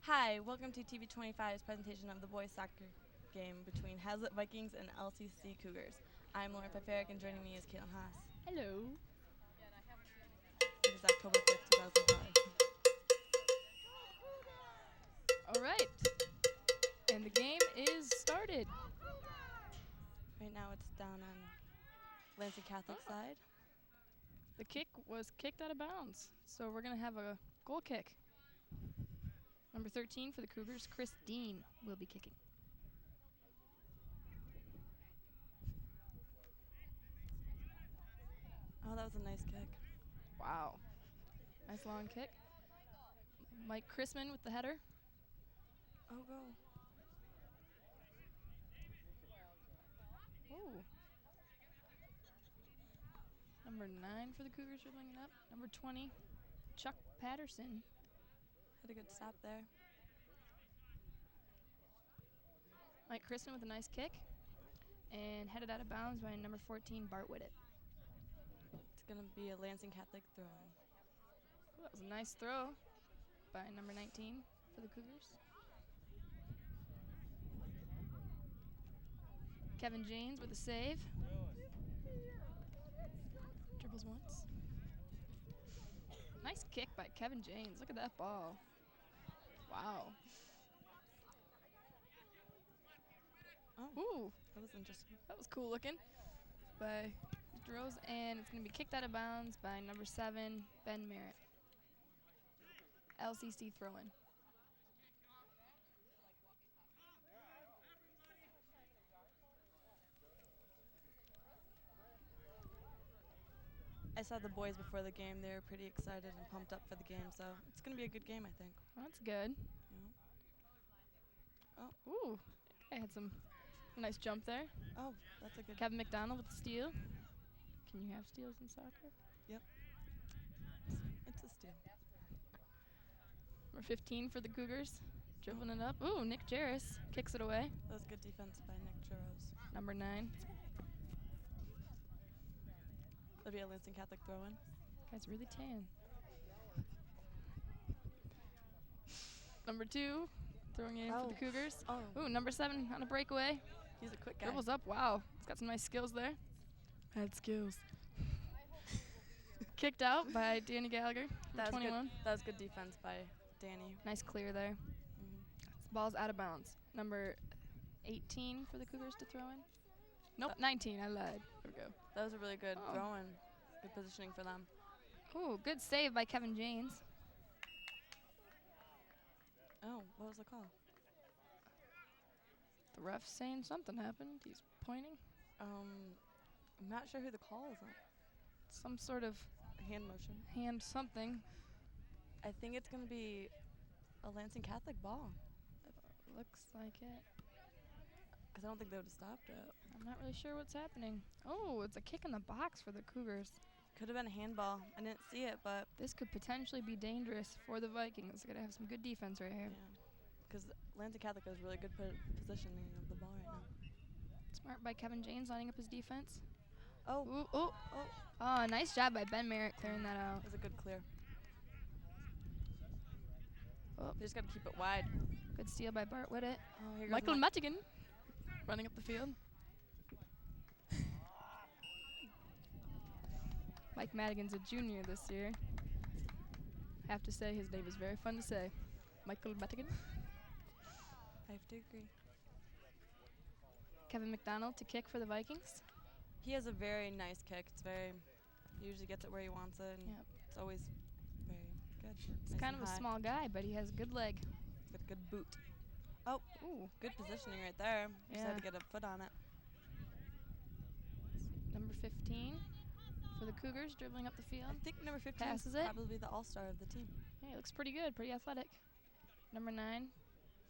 Hi, welcome to TV25's presentation of the boys soccer game between Hazlitt Vikings and LCC Cougars. I'm Lauren Pfefferich, and joining me is Caitlin Haas. Hello. It is October 5th, 2005. All right. And the game is started. Right now it's down on Lansing Catholic side. The kick was kicked out of bounds, so we're going to have a goal kick. Number 13 for the Cougars, Chris Dean, will be kicking. Oh, that was a nice kick. Wow. Nice long kick. Mike Chrisman with the header. Oh, go. Ooh. Number 9 for the Cougars dribbling it up. Number 20, Chuck Patterson. Had a good stop there. Mike Chrisman with a nice kick. And headed out of bounds by number 14, Bart Whittet. It's going to be a Lansing Catholic throw-in. That was a nice throw by number 19 for the Cougars. Kevin James with a save. Dribbles once. Nice kick by Kevin James. Look at that ball. Wow. Oh, Ooh, that was interesting. that was cool looking by Droz, and it's going to be kicked out of bounds by number 7, Ben Merritt. LCC throw-in. I saw the boys before the game. They were pretty excited and pumped up for the game, so it's going to be a good game, I think. Well, that's good. Yeah. Oh. Ooh, I had some nice jump there. Oh, that's a good. Kevin McDonald with the steal. Can you have steals in soccer? Yep. It's a steal. Number 15 for the Cougars, dribbling it up. Ooh, Nick Jarris kicks it away. That was good defense by Nick Churros. Number 9. That'll be a Lansing Catholic throw-in. Guy's really tan. Number 2, throwing in for the Cougars. Oh. Ooh, number 7 on a breakaway. He's a quick guy. Dribbles up. Wow, he's got some nice skills there. Had skills. Kicked out by Danny Gallagher, That was 21. good. That was good defense by Danny. Nice clear there. Mm-hmm. Ball's out of bounds. Number 18 for the Cougars to throw in. Nope, 19. I lied. There we go. That was a really good Oh. throw-in. Good positioning for them. Ooh, good save by Kevin James. Oh, what was the call? The ref saying something happened. He's pointing. I'm not sure who the call is on. Some sort of Hand motion. hand something. I think it's going to be a Lansing Catholic ball. Looks like it. Because I don't think they would have stopped it. I'm not really sure what's happening. Oh, it's a kick in the box for the Cougars. Could have been a handball. I didn't see it, but This could potentially be dangerous for the Vikings. They're going to have some good defense right here. yeah. Because Lansing Catholic has really good positioning of the ball right now. Smart by Kevin James lining up his defense. Oh, Ooh, oh, oh, oh, nice job by Ben Merritt clearing that out. that was a good clear. Oh, They just got to keep it wide. good steal by Bart Whittet. Oh, here goes Michael Mettigan running up the field. Mike Madigan's a junior this year. I have to say his name is very fun to say. Michael Mettigan. I have to agree. Kevin McDonald to kick for the Vikings. He has a very nice kick. He usually gets it where he wants it, and Yep. it's always very good. He's Nice kind and of a high. small guy, but he has a good leg. Got a good boot. Oh, Ooh, good positioning right there. Just had to Yeah. get a foot on it. number 15 for the Cougars, dribbling up the I field. think number 15 Passes is it. probably the all-star of the team. Hey, looks pretty good, pretty athletic. Number 9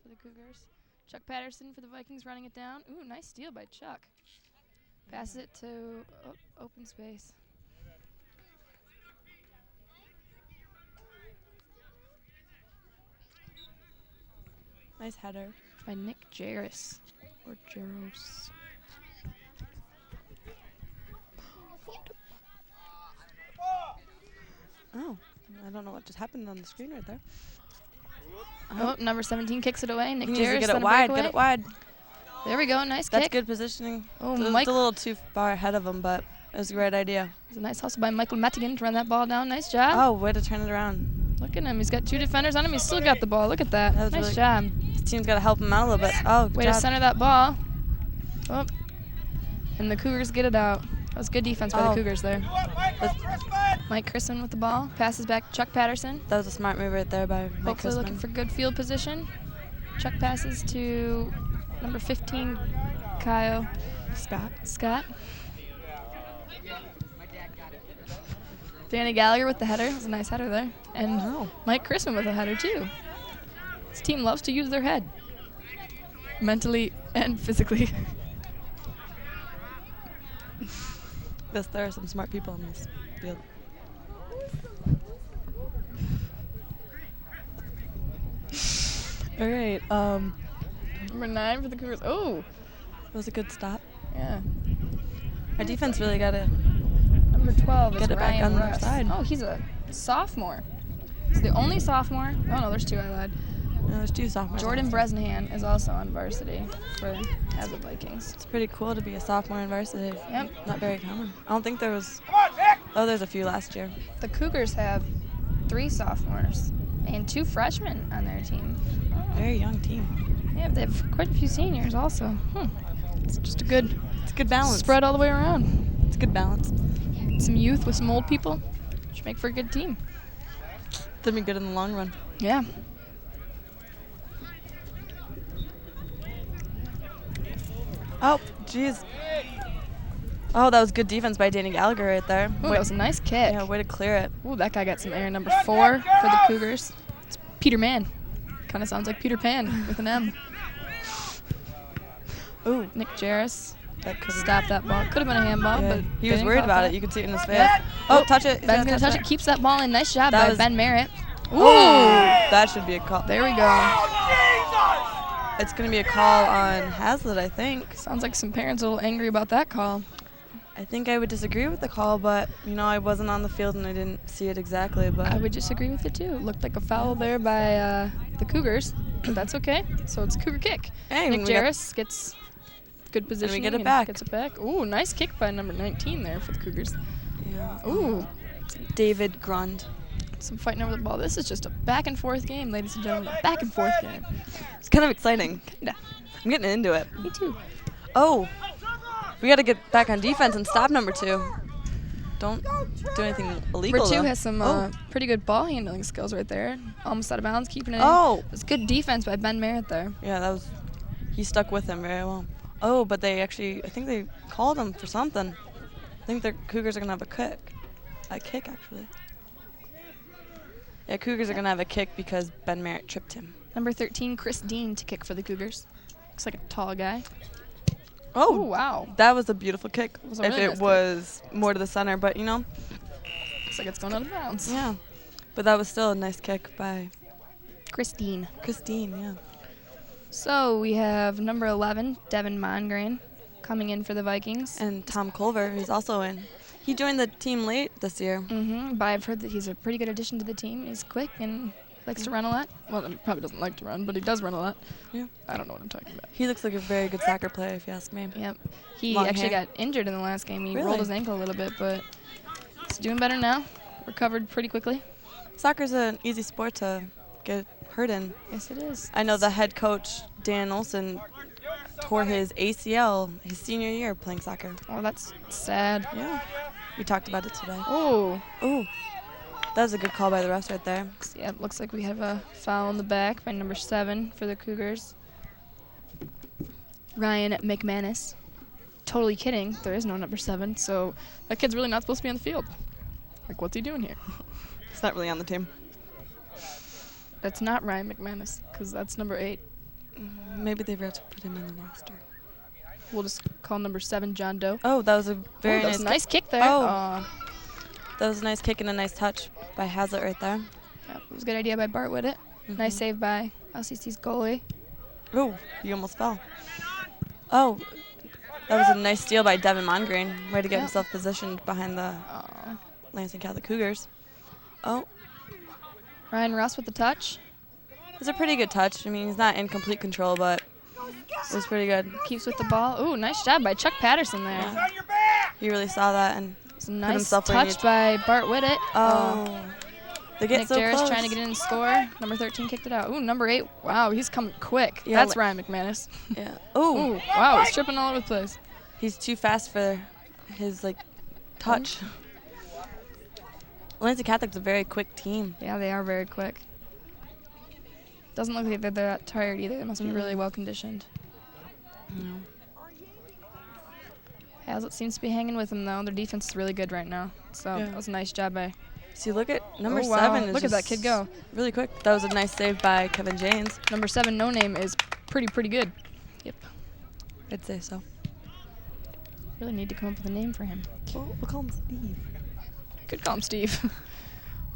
for the Cougars. Chuck Patterson for the Vikings running it down. Ooh, nice steal by Chuck. Pass it to open space. Nice header. By Nick Jarris. Or Jaros. Oh, I don't know what just happened on the screen right there. Oh, number 17 kicks it away. Nick He needs to Jarris get on it a wide. breakaway. Get it wide. There we go. Nice That's kick. good positioning. Oh, It's Mike. a little too far ahead of him, but it was a great idea. It's a nice hustle by Michael Mettigan to run that ball down. Nice job. Oh, way to turn it around. Look at him. He's got 2 defenders on him. He's still got the ball. Look at that. That was Nice really job. His team's got to help him out a little bit. Oh, good Way job. to center that ball. Oh. And the Cougars get it out. That was good defense by the Cougars there. Mike Chrisman with the ball. Passes back to Chuck Patterson. That was a smart move right there by Mike Hopefully looking Chrisman. for good field position. Chuck passes to number 15, Kyle Scott. Danny Gallagher with the header. That was a nice header there. And Mike Chrisman with a header too. This team loves to use their head. Mentally and physically. Yes, there are some smart people in this field. All right. Number 9 for the Cougars. Oh, That was a good stop. yeah. Our defense really got to Number 12 is get it back Ryan on their Russ. side. Oh, he's a sophomore. He's the only sophomore. Oh, no, there's 2, I lied. No, there's 2 sophomores. Jordan Bresnahan is also on varsity for Hazard Vikings. It's pretty cool to be a sophomore in varsity. Yep. Not very common. I don't think there was. Oh, there's a few last year. The Cougars have 3 sophomores and 2 freshmen on their team. Very young team. Yeah, they have quite a few seniors also. It's just a good It's a good balance. spread all the way around. It's a good balance. Some youth with some old people. Should make for a good team. It'll be good in the long run. Yeah. Oh, jeez. Oh, that was good defense by Danny Gallagher right there. Ooh, that was a nice kick. Yeah, way to clear it. Ooh, that guy got some air. Number 4 for the Cougars. It's Peter Mann. Kind of sounds like Peter Pan with an M. Ooh, Nick Jarris that could stopped that ball. Could have been a handball, Yeah, but he was didn't worried call about that. it. You could see it in his face. Yeah. Oh, touch it. He's Ben's going to touch that. it. Keeps that ball in. Nice job That by was- Ben Merritt. Ooh, that should be a call. There we go. It's going to be a call on Hazlitt, I think. Sounds like some parents are a little angry about that call. I think I would disagree with the call, but, you know, I wasn't on the field and I didn't see it exactly. But I would disagree with it too. It looked like a foul there by the Cougars, but that's okay. So it's a Cougar kick. Hey, Nick we got- Jarris gets good position. get it back. Gets it back. Ooh, nice kick by number 19 there for the Cougars. Yeah. Ooh, David Grund. some fighting over the ball. This is just a back and forth game, ladies and gentlemen. A back and forth game. It's kind of exciting. Kinda. I'm getting into it. Me too. Oh, we got to get back on defense and stop number 2. Don't do anything illegal. Number 2 though. has some pretty good ball handling skills right there. Almost out of bounds, keeping it in. Oh, It was good defense by Ben Merritt there. yeah, that was. He stuck with him very well. Oh, but they actually, I think they called him for something. I think the Cougars are gonna have a kick. A kick, actually. Yeah, Cougars are gonna have a kick because Ben Merritt tripped him. Number 13, Chris Dean to kick for the Cougars. Looks like a tall guy. Oh, Ooh, wow. that was a beautiful kick. It was a If really it nice kick. was more to the center, but you know, Looks like it's going out of bounds. yeah. But that was still a nice kick by Chris Dean. Christine. Yeah. So we have number 11, Devin Mongrain, coming in for the Vikings. And Tom Culver, who's also in. He joined the team late this year. But I've heard that he's a pretty good addition to the team. He's quick and likes to run a lot. Well, he probably doesn't like to run, but he does run a lot. Yeah. I don't know what I'm talking about. He looks like a very good soccer player, if you ask me. Yep. He Long actually hair. got injured in the last game. He rolled Really? his ankle a little bit, but he's doing better now. Recovered pretty quickly. Soccer's an easy sport to get hurt in. Yes, it is. I know the head coach, Dan Olson, tore his ACL his senior year playing soccer. Oh, that's sad. Yeah. We talked about it today. Oh. Ooh. That was a good call by the refs right there. Yeah, it looks like we have a foul in the back by number 7 for the Cougars. Ryan McManus. Totally kidding. There is no number 7, so that kid's really not supposed to be on the field. Like, what's he doing here? It's not really on the team. That's not Ryan McManus, because that's number 8. Maybe they forgot to put him in the roster. We'll just call number 7 John Doe. Oh, that was a very That was nice a nice kick there. Oh. Aw. That was a nice kick and a nice touch by Hazlitt right there. Yep, it was a good idea by Bart Whittet. Nice save by LCC's goalie. Oh, you almost fell. Oh, that was a nice steal by Devin Mongrain. Way to get Yep. himself positioned behind the Aw. Lansing Catholic Cougars. Oh, Ryan Russ with the touch. was a pretty good touch. I mean, he's not in complete control, but it was pretty good. Keeps with the ball. Ooh, nice job by Chuck Patterson there. Yeah. He really saw that and It's a nice touch by Bart Whittet. Oh. They get Nick so Jarris close. trying to get in and score. Number 13 kicked it out. Ooh, number 8. Wow, he's coming quick. Yeah, That's Ryan McManus. Yeah. Ooh. Ooh, wow, he's tripping all over the place. He's too fast for his, touch. Lansing Catholic's a very quick team. Yeah, they are very quick. Doesn't look like they're that tired either. They must be really well conditioned. No. Hazlitt seems to be hanging with them, though. Their defense is really good right now. So Yeah. that was a nice job by... See, look at number Oh, wow. 7. Is Look at that kid go. Really quick. That was a nice save by Kevin James. Number 7, No Name, is pretty good. Yep. I'd say so. Really need to come up with a name for him. Well, we'll call him Steve. Could call him Steve.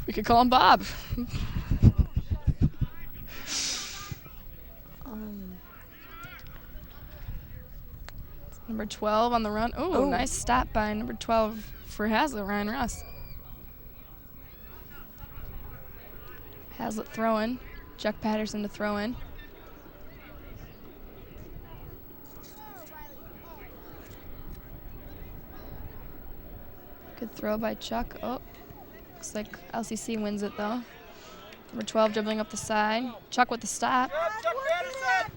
We could call him Bob. Number 12 on the run. Oh, nice stop by number 12 for Hazlitt, Ryan Russ. Hazlitt throwing. Chuck Patterson to throw in. Good throw by Chuck. Oh, looks like LCC wins it though. Number 12 dribbling up the side. Chuck with the stop.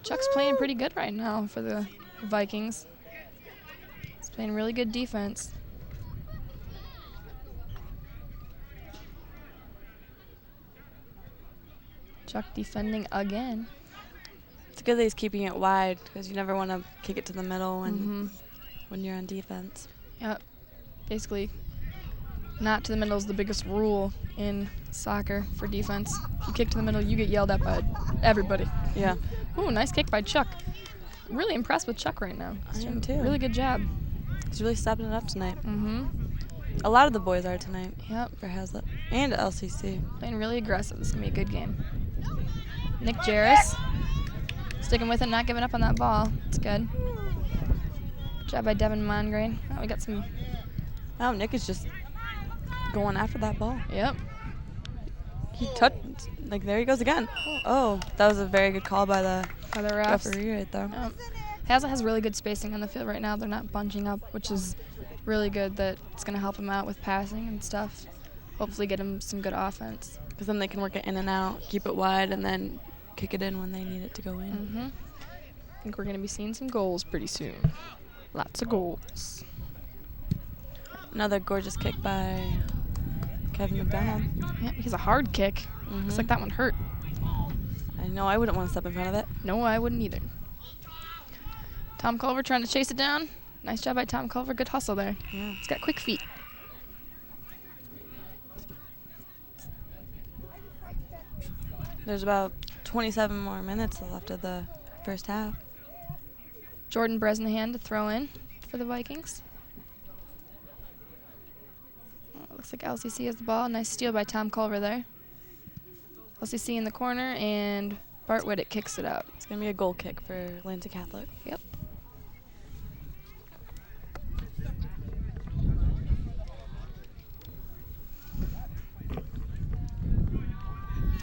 Chuck's playing pretty good right now for the Vikings. He's playing really good defense. Chuck defending again. It's good that he's keeping it wide because you never want to kick it to the middle when you're on defense. Yep. Basically, not to the middle is the biggest rule in soccer for defense. If you kick to the middle, you get yelled at by everybody. Yeah. Ooh, nice kick by Chuck. Really impressed with Chuck right now. I am too. Really good job. He's really stepping it up tonight. Mm-hmm. A lot of the boys are tonight. Yep. For Hazlitt and LCC. Playing really aggressive. This is going to be a good game. Nick Jarris sticking with it, not giving up on that ball. It's good. Good job by Devin Mongrain. Oh, we got some. Oh, Nick is just going after that ball. Yep. He touched, there he goes again. Oh, that was a very good call by the refs. referee right there. Yep. Hazlitt has really good spacing on the field right now. They're not bunching up, which is really good. That it's going to help him out with passing and stuff. Hopefully get him some good offense. Because then they can work it in and out, keep it wide, and then kick it in when they need it to go in. Mm-hmm. I think we're going to be seeing some goals pretty soon. Lots of goals. Another gorgeous kick by Kevin McDonald. Yeah, he's a hard kick. Looks like that one hurt. I know, I wouldn't want to step in front of it. No, I wouldn't either. Tom Culver trying to chase it down. Nice job by Tom Culver. Good hustle there. Yeah. He's got quick feet. There's about 27 more minutes left of the first half. Jordan Bresnahan to throw in for the Vikings. Oh, looks like LCC has the ball. Nice steal by Tom Culver there. LCC in the corner, and Bart Whittet kicks it out. It's going to be a goal kick for Lansing Catholic. Yep.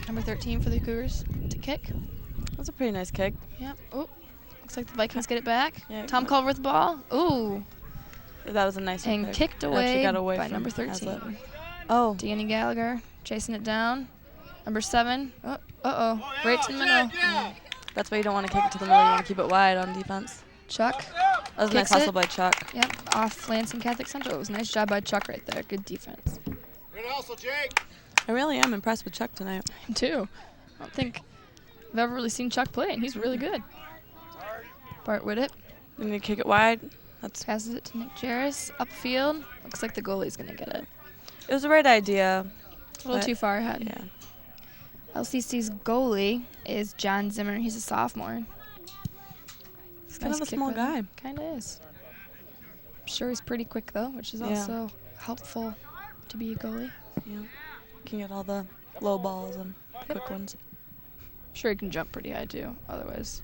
Number 13 for the Cougars to kick. That's a pretty nice kick. Yep. Oh, looks like the Vikings get it back. Yeah, Tom Culver with the ball. Ooh. That was a nice And kick. kicked It actually away, got away by from number 13. Hazlitt. Oh. Danny Gallagher chasing it down. Number 7. Oh, uh-oh. Right to the middle. That's why you don't want to kick it to the middle. You want to keep it wide on defense. Chuck. That was a nice Kicks it. hustle by Chuck. Yep, off Lansing Catholic Central. It was a nice job by Chuck right there. Good defense. Good hustle, Jake. I really am impressed with Chuck tonight. Him too. I don't think I've ever really seen Chuck play, and he's really good. Bart Whittet They need to kick it wide. passes it to Nick Jarris. Upfield. Looks like the goalie's going to get it. It was the right idea. A little too far ahead. Yeah. LCC's goalie is John Zimmer. He's a sophomore. He's kind of a small guy. Kind of is. I'm sure he's pretty quick, though, which is also helpful to be a goalie. Yeah. Can get all the low balls and quick ones. I'm sure he can jump pretty high, too. Otherwise,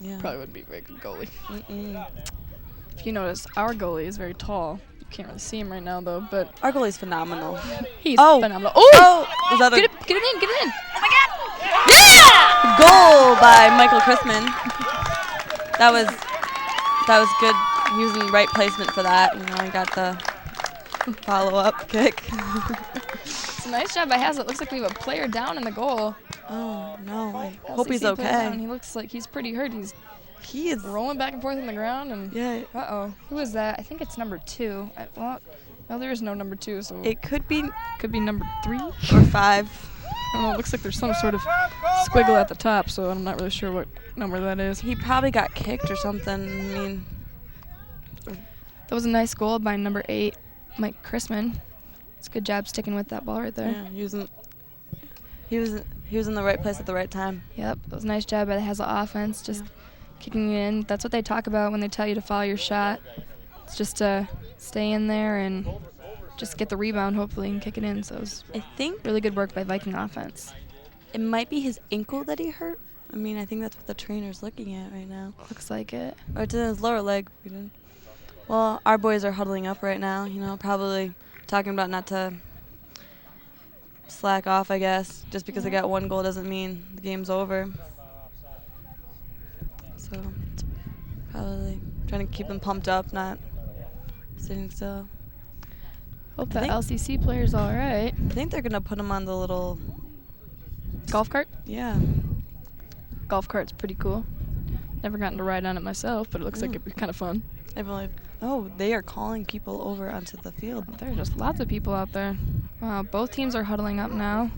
Yeah. probably wouldn't be a very good goalie. Mm-mm. If you notice, our goalie is very tall. You can't really see him right now, though, but Our goalie's phenomenal. he's Oh. phenomenal. Oh! Was that Get it in, get it in. Oh my God! Yeah! Goal by Michael Chrisman. That was good. He was in the right placement for that. You know, he got the follow-up kick. It's a nice job by Hazlitt. Looks like we have a player down in the goal. Oh no! I hope LCC he's player okay. down. He looks like he's pretty hurt. He is rolling back and forth on the ground. And yeah. uh-oh. Who is that? I think it's number 2. Well, no, there is no number 2, so It could be number 3 or 5. I don't know. It looks like there's some sort of squiggle at the top, so I'm not really sure what number that is. He probably got kicked or something. I mean, That was a nice goal by number 8, Mike Chrisman. It's a good job sticking with that ball right there. yeah, he was in the right place at the right time. Yep, that was a nice job by the Hazlitt offense, just kicking it in. That's what they talk about when they tell you to follow your shot. It's just to stay in there and just get the rebound, hopefully, and kick it in. So it was I think really good work by Viking offense. it might be his ankle that he hurt. I mean, I think that's what the trainer's looking at right now. Looks like it. Or it's in his lower leg. Well, our boys are huddling up right now, you know, probably talking about not to slack off, I guess. Just because they got one goal doesn't mean the game's over. So it's probably trying to keep them pumped up, not sitting still. Hope I that think- LCC player's all right. I think they're going to put him on the little, Golf cart? yeah. Golf cart's pretty cool. Never gotten to ride on it myself, but it looks like Mm. it'd be kind of fun. They are calling people over onto the field. There are just lots of people out there. Both teams are huddling up now.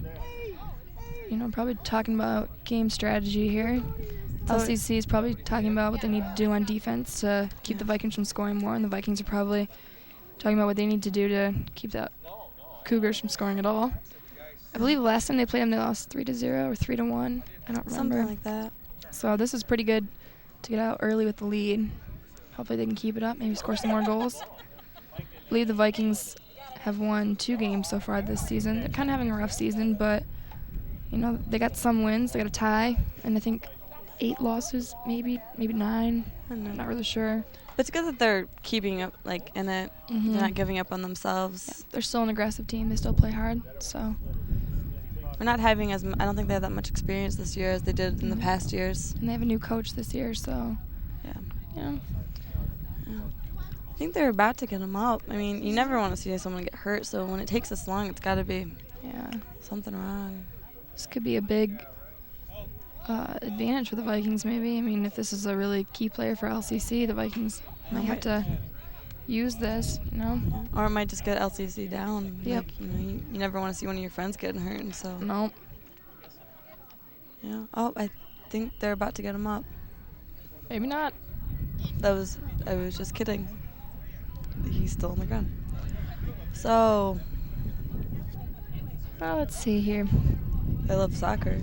You know, probably talking about game strategy here. Oh, LCC is probably talking about what they need to do on defense to keep the Vikings from scoring more, and the Vikings are probably talking about what they need to do to keep the Cougars from scoring at all. I believe the last time they played them, they lost 3-0 or 3-1. I don't remember. Something like that. So this is pretty good to get out early with the lead. Hopefully they can keep it up, maybe score some more goals. I believe the Vikings have won 2 games so far this season. They're kind of having a rough season, but, you know, they got some wins. They got a tie, and I think 8 losses, maybe 9. I'm not really sure. But it's good that they're keeping up, like, in it. Mhm. They're not giving up on themselves. Yeah, they're still an aggressive team. They still play hard, so. We're not having I don't think they have that much experience this year as they did in the past years. And they have a new coach this year, so. Yeah. Yeah. I think they're about to get them up. I mean, you never want to see someone get hurt, so when it takes this long, it's got to be something wrong. This could be a big advantage for the Vikings, maybe. I mean, if this is a really key player for LCC, the Vikings might have to use this, you know? Or it might just get LCC down. Yep. Like, you know, you never want to see one of your friends getting hurt, and so. No. Yeah. Oh, I think they're about to get them up. Maybe not. I was just kidding. He's still on the ground. So, Well, let's see here. I love soccer.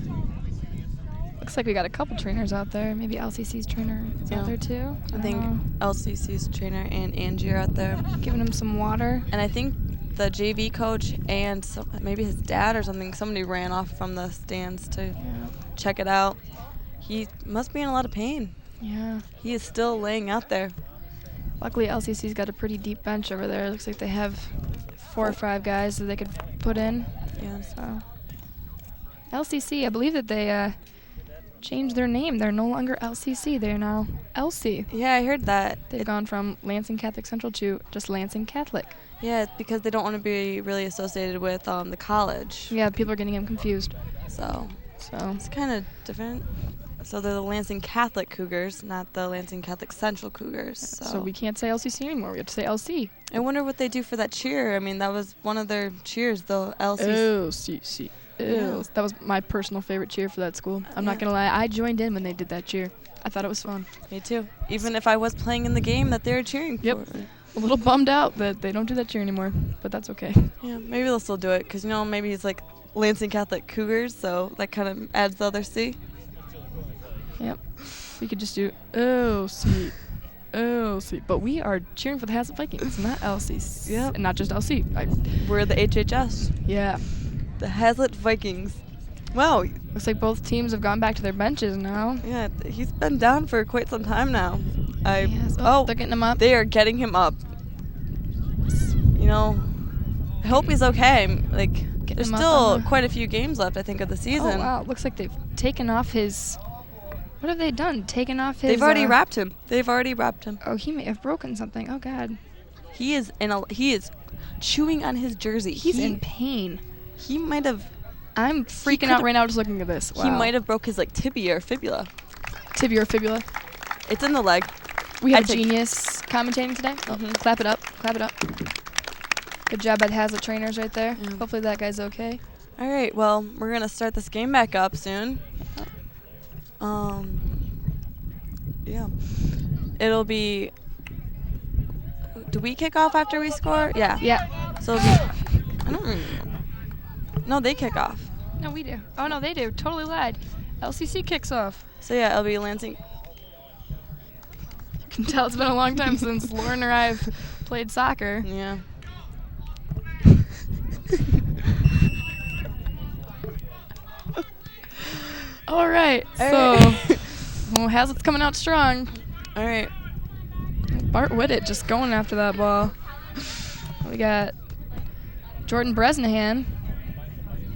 Looks like we got a couple trainers out there. Maybe LCC's trainer is Yeah. out there too. I think LCC's trainer and Angie are out there. Giving him some water. And I think the JV coach and maybe his dad or something, somebody ran off from the stands to check it out. He must be in a lot of pain. Yeah. He is still laying out there. Luckily, LCC's got a pretty deep bench over there. Looks like they have 4 or 5 guys that they could put in. Yeah. So, LCC, I believe that they changed their name. They're no longer LCC. They're now LC. Yeah, I heard that. They've gone from Lansing Catholic Central to just Lansing Catholic. Yeah, it's because they don't want to be really associated with the college. Yeah, people are getting them confused. So So, it's kind of different. So they're the Lansing Catholic Cougars, not the Lansing Catholic Central Cougars. so we can't say LCC anymore. We have to say LC. I wonder what they do for that cheer. I mean, that was one of their cheers, the LCC. LCC. Yeah. That was my personal favorite cheer for that school. I'm not Yeah. going to lie. I joined in when they did that cheer. I thought it was fun. Me too. Even if I was playing in the game that they were cheering Yep. for. A little bummed out that they don't do that cheer anymore, but that's okay. Yeah, maybe they'll still do it because, you know, maybe it's like Lansing Catholic Cougars, so that kind of adds the other C. Yep. We could just do LC. LC. But we are cheering for the Hazlitt Vikings, not LCC. Yep. And not just LC. We're the HHS, Yeah. the Hazlitt Vikings. Wow. Looks like both teams have gone back to their benches now. Yeah, he's been down for quite some time now. Yes. Oh, they're getting him up. They are getting him up. You know, I hope he's okay. Like, There's him up still on the- quite a few games left, I think, of the season. Oh, wow. Looks like they've taken off his... What have they done? Taken off his... They've already wrapped him. They've already wrapped him. Oh, he may have broken something. Oh, God. He is chewing on his jersey. He's in pain. He might have... I'm freaking out right now just looking at this. Wow. He might have broke his, like, tibia or fibula. Tibia or fibula. It's in the leg. We have a genius commentating today. Mhm. Clap it up. Clap it up. Good job by the Hazlitt trainers right there. Yeah. Hopefully that guy's okay. All right, well, we're going to start this game back up soon. Yeah. It'll be... Do we kick off after we score? Yeah. Yeah. So it'll be... I don't remember. No, they kick off. No, we do. Oh, no, they do. Totally lied. LCC kicks off. So, yeah, it'll be Lansing... You can tell it's been a long time since Lauren or I have played soccer. Yeah. All right. All So, right. well, Hazlitt's coming out strong. All right. Bart Whitted just going after that ball. We got Jordan Bresnahan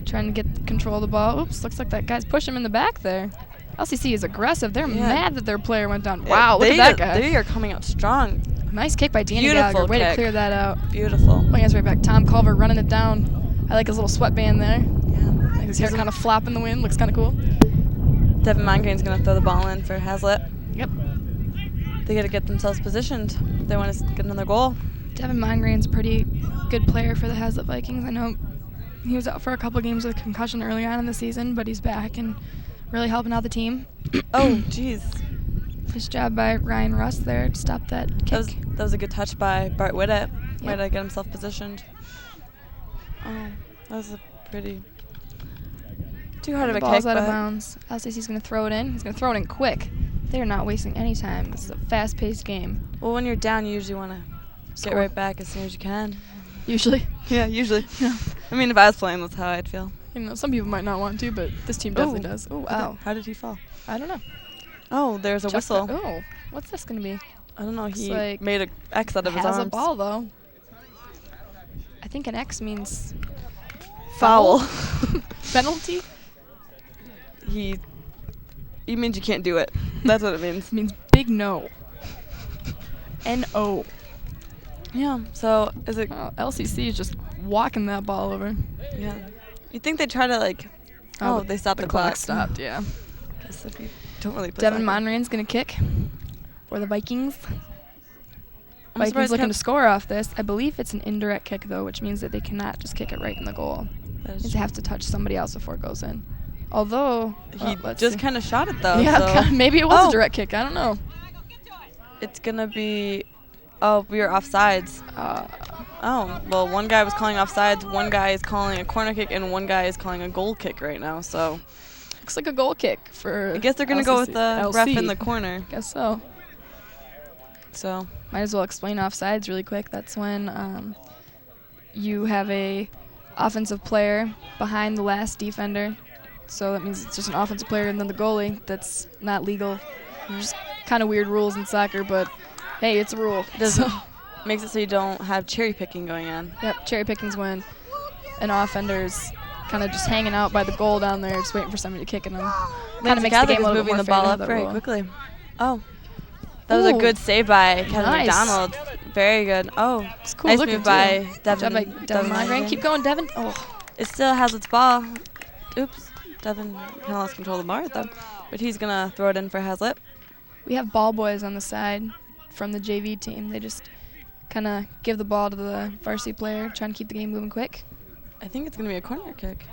trying to get control of the ball. Oops, looks like that guy's pushing him in the back there. LCC is aggressive. They're Yeah. mad that their player went down. Wow, look at that guy. They are coming out strong. Nice kick by Danny Beautiful Gallagher. Way to kick. clear that out. Beautiful. Oh, yes, right back. Tom Culver running it down. I like his little sweatband there. Yeah. Like his hair kind of flop in the wind. Looks kind of cool. Devin Mongrain's going to throw the ball in for Hazlitt. Yep. They got to get themselves positioned. They want to get another goal. Devin Mongrain's a pretty good player for the Hazlitt Vikings. I know he was out for a couple games with a concussion early on in the season, but he's back and really helping out the team. Oh, jeez. Nice job by Ryan Russ there to stop that kick. That was a good touch by Bart Whitted. Yep. Way to get himself positioned. Oh, that was a pretty... Too hard of The a ball's kick, out of but bounds. LCC's going to throw it in. He's going to throw it in quick. They're not wasting any time. This is a fast-paced game. well, when you're down, you usually want to get Score. right back as soon as you can. Usually. Yeah, usually. Yeah. I mean, if I was playing, that's how I'd feel. You know, some people might not want to, but this team definitely Ooh. does. Oh, wow. How did he fall? I don't know. Oh, there's a Chuck whistle. that- Oh, what's this going to be? I don't know. He like made an X out of his Has arms. a ball, though. I think an X means Foul. penalty. He means you can't do it. That's what it means. Means big no. N-O. Yeah. So is it? Oh, LCC is just walking that ball over. Yeah. You think they try to like? Oh, they stopped the clock. stopped, yeah. Guess if you don't really play Devin soccer. Monrain's going to kick for the Vikings. I'm Vikings surprised looking Kev- to score off this. I believe it's an indirect kick, though, which means that they cannot just kick it right in the goal. That is They have to touch somebody else before it goes in. Although, He let's just see. kind of shot it though. Yeah, so maybe it was Oh. a direct kick. I don't know. it's gonna be. Oh, we were offsides. Uh, Oh, well, one guy was calling offsides, one guy is calling a corner kick, and one guy is calling a goal kick right now. So looks like a goal kick for I guess they're gonna go with the LC. ref in the corner. Guess so. So Might as well explain offsides really quick. That's when you have a offensive player behind the last defender. So that means it's just an offensive player and then the goalie. That's not legal. Just kind of weird rules in soccer, but hey, it's a rule. doesn't makes it so you don't have cherry picking going on. Yep, cherry pickings when an offender's kind of just hanging out by the goal down there, just waiting for somebody to kick it. Kind of Lansing makes the Catholic game a is little bit moving more the fair ball to up have that very rule. quickly. Oh, that was a Ooh. good save by Kevin Nice. McDonald. Very good. Oh, It's cool nice looking move too. by Good Devin. job by Devin Mongrain. Keep going, Devin. Oh, It still has its ball. Oops, Devin kind of lost control of the bar though, but he's gonna throw it in for Hazlitt. we have ball boys on the side from the JV team. They just kind of give the ball to the varsity player, trying to keep the game moving quick. I think it's gonna be a corner kick.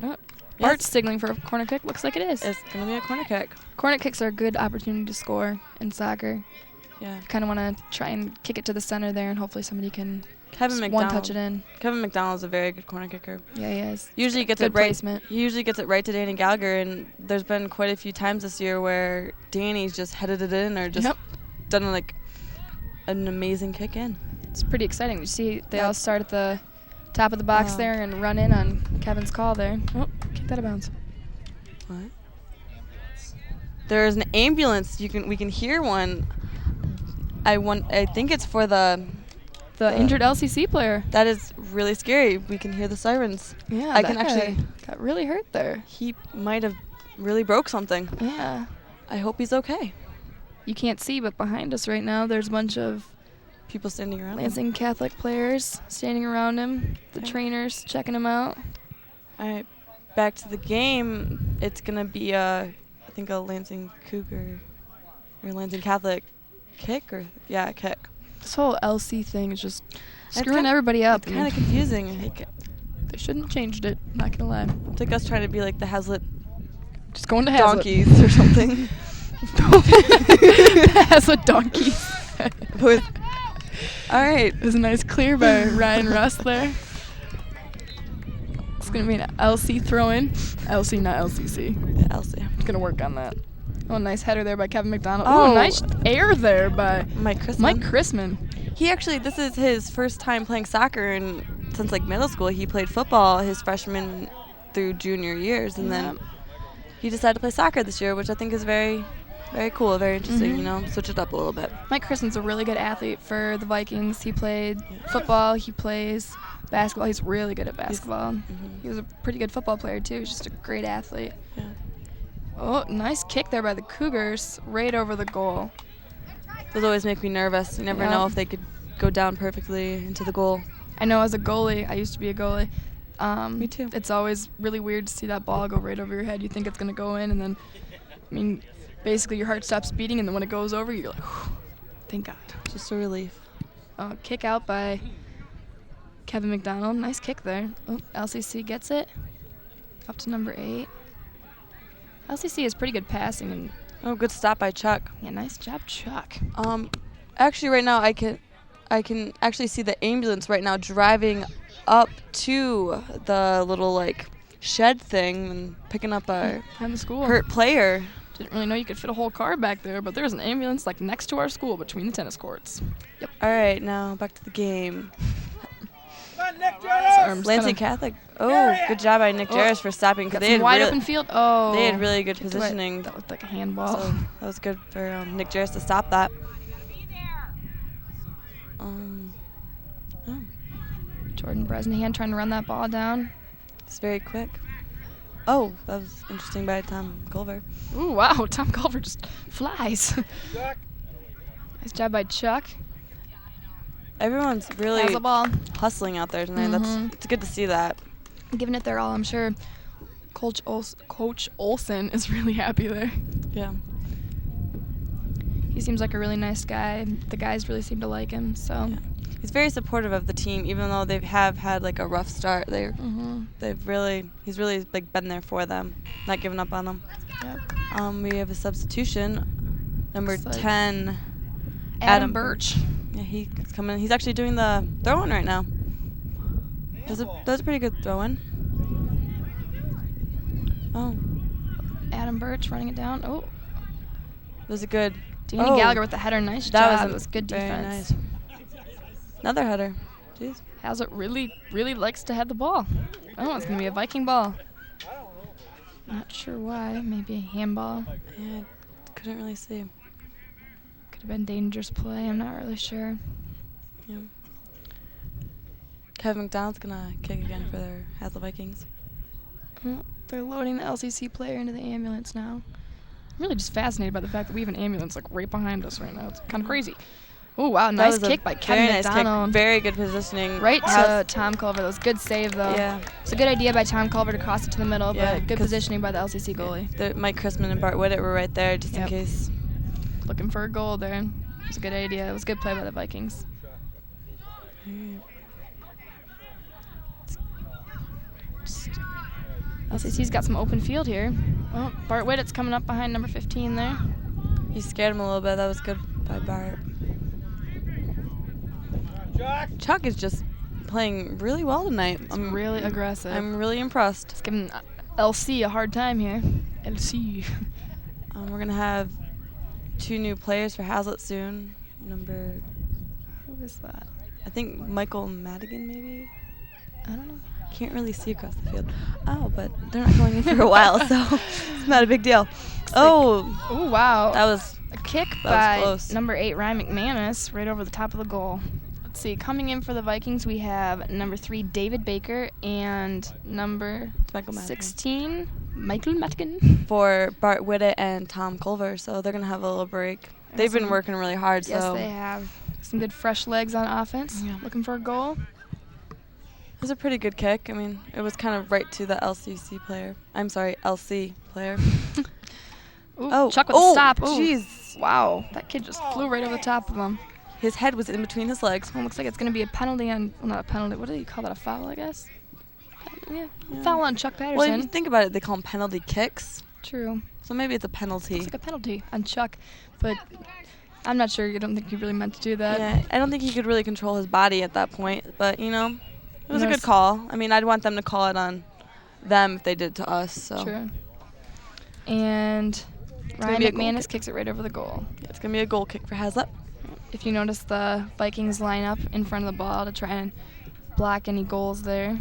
Oh, Bart's signaling for a corner kick. Looks like it is. It's gonna be a corner kick. Corner kicks are a good opportunity to score in soccer. Yeah. Kind of want to try and kick it to the center there, and hopefully somebody can Kevin just McDonald. one touch it in. Kevin McDonald's a very good corner kicker. Yeah, he is. Usually gets Good it right. placement. He usually gets it right to Danny Gallagher, and there's been quite a few times this year where Danny's just headed it in or just Yep. done like an amazing kick in. It's pretty exciting. You see, they Yeah. all start at the top of the box Wow. there and run in on Kevin's call there. Oh, kick that out of bounds. What? There is an ambulance. We can hear one. I think it's for the The injured LCC player. That is really scary. We can hear the sirens. Yeah, I that can guy actually. got really hurt there. He might have really broke something. Yeah. I hope he's okay. You can't see, but behind us right now, there's a bunch of People standing around. Lansing Catholic players standing around him. The Okay. trainers checking him out. All right, back to the game. It's gonna be I think a Lansing Cougar or Lansing Catholic kick kick. This whole LC thing is just It's screwing kinda- everybody up. It's kind of confusing. Like, They shouldn't have changed it. Not gonna lie. it's like us trying to be like the Hazlitt Just going to Hazlitt. donkeys or something. Hazlitt donkeys. With, all right. It was a nice clear by Ryan Russ there. It's going to be an LC throw-in. LC, not LCC. Yeah, Elsie. It's going to work on that. Oh, nice header there by Kevin McDonald. Oh. Oh, nice air there by Mike Chrisman. Mike Chrisman. He actually, this is his first time playing soccer since like middle school. He played football his freshman through junior years, and then he decided to play soccer this year, which I think is very, very cool, very interesting. You know, switch it up a little bit. Mike Chrisman's a really good athlete for the Vikings. He played football. He plays basketball. He's really good at basketball. He was a pretty good football player, too. He's just a great athlete. Yeah. Oh, nice kick there by the Cougars, right over the goal. Those always make me nervous. You never know if they could go down perfectly into the goal. I know as a goalie, I used to be a goalie. Me too. It's always really weird to see that ball go right over your head. You think it's going to go in, and then, I mean, basically your heart stops beating, and then when it goes over, you're like, whew, thank God. Just a relief. Kick out by Kevin McDonald. Nice kick there. Oh, LCC gets it. Up to number 8. LCC is pretty good passing, and Oh, good stop by Chuck. yeah, nice job, Chuck. Actually, right now I can actually see the ambulance right now driving up to the little like shed thing and picking up a And the school. hurt player. Didn't really know you could fit a whole car back there, but there's an ambulance like next to our school between the tennis courts. Yep. All right, now back to the game. Arms Lansing Catholic. Oh, good job by Nick Jarris for stopping. got They some had wide really, open field. Oh. they had really good Kicked away. positioning. That looked like a handball. So that was good for Nick Jarris to stop that. Oh, Jordan Bresnahan trying to run that ball down. it's very quick. Oh, that was interesting by Tom Culver. Ooh, wow. Tom Culver just flies. Nice job by Chuck. Everyone's really Has the ball. hustling out there tonight. It's good to see that. Giving it their all, I'm sure. Coach Olsen is really happy there. Yeah. He seems like a really nice guy. The guys really seem to like him, so. Yeah. He's very supportive of the team, even though they have had like a rough start. He's really like been there for them, not giving up on them. Yep. We have a substitution, number Looks like 10, Adam Birch. Yeah, he's coming. He's actually doing the throw-in right now. That was a pretty good throw-in. Oh, Adam Birch running it down. Oh, it was a good. Danny Gallagher with the header. Nice job. It was good very defense. nice. Another header. Jeez. Hazlitt really likes to head the ball. Oh, it's going to be a Viking ball. Not sure why. Maybe a handball. Yeah, couldn't really see. Could have been dangerous play. I'm not really sure. Yeah. Kevin McDonald's gonna kick again for their Hazlitt Vikings. Oh, they're loading the LCC player into the ambulance now. I'm really just fascinated by the fact that we have an ambulance like right behind us right now. It's kind of crazy. Oh, wow. Nice kick by Kevin very McDonald. Nice kick. Very good positioning. Right to Tom Culver. That was a good save, though. Yeah. It's a good idea by Tom Culver to cross it to the middle, Yeah, but good positioning by the LCC goalie. Mike Chrisman and Bart Whittet were right there just in case. Looking for a goal there. It was a good idea. It was a good play by the Vikings. LCC's got some open field here. Oh, Bart Whittett's coming up behind number 15 there. He scared him a little bit. That was good by Bart. Chuck is just playing really well tonight. I'm really aggressive. I'm really impressed. It's giving LC a hard time here. LC. We're going to have 2 new players for Hazlitt soon. Who is that? I think Michael Madigan, maybe? I don't know. Can't really see across the field. Oh, but they're not going in for a while, so it's not a big deal. Oh, wow. That was a kick that was by close. number 8, Ryan McManus, right over the top of the goal. Let's see. Coming in for the Vikings, we have number 3, David Baker, and number Michael Madigan. 16, Michael Madigan. For Bart Whittet and Tom Culver, so they're going to have a little break. They've been working really hard. Yes, so they have. Some good fresh legs on offense. Yeah. Looking for a goal. It was a pretty good kick. I mean, it was kind of right to the LCC player. I'm sorry, LC player. Ooh, Chuck with the stop. Ooh. Jeez. Wow, that kid just flew right over the top of him. His head was in between his legs. Well, looks like it's going to be a penalty on, well, not a penalty. What do you call that, a foul, I guess? Yeah. Foul on Chuck Patterson. Well, if you think about it, they call them penalty kicks. True. So maybe it's a penalty. Looks like a penalty on Chuck, but I'm not sure. I don't think he really meant to do that. Yeah, I don't think he could really control his body at that point, but, you know, it was a good call. I mean, I'd want them to call it on them if they did to us. So. True. And Ryan McManus kicks it right over the goal. Yeah, it's going to be a goal kick for Hazlitt. If you notice, the Vikings line up in front of the ball to try and block any goals there.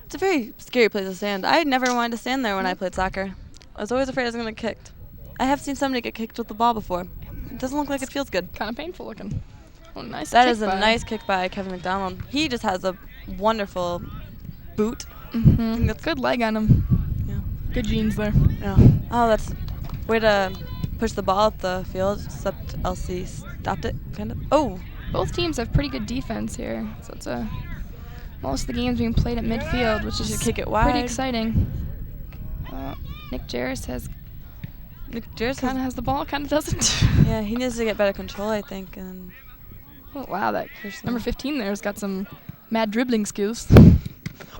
It's a very scary place to stand. I never wanted to stand there when I played soccer. I was always afraid I was going to get kicked. I have seen somebody get kicked with the ball before. It doesn't look like it feels good. Kind of painful looking. Oh, nice. That is a nice kick by Kevin McDonald. He just has a wonderful boot. Mm-hmm. That's good leg on him. Yeah. Good genes there. Yeah. Oh, that's way to push the ball up the field, except LC stopped it, kind of. Oh! Both teams have pretty good defense here. So it's most of the games being played at midfield, which is kick it wide. Pretty exciting. Nick Jarris kind of has the ball, kind of doesn't. Yeah, he needs to get better control, I think. And oh, wow, that number 15 there's got some mad dribbling skills.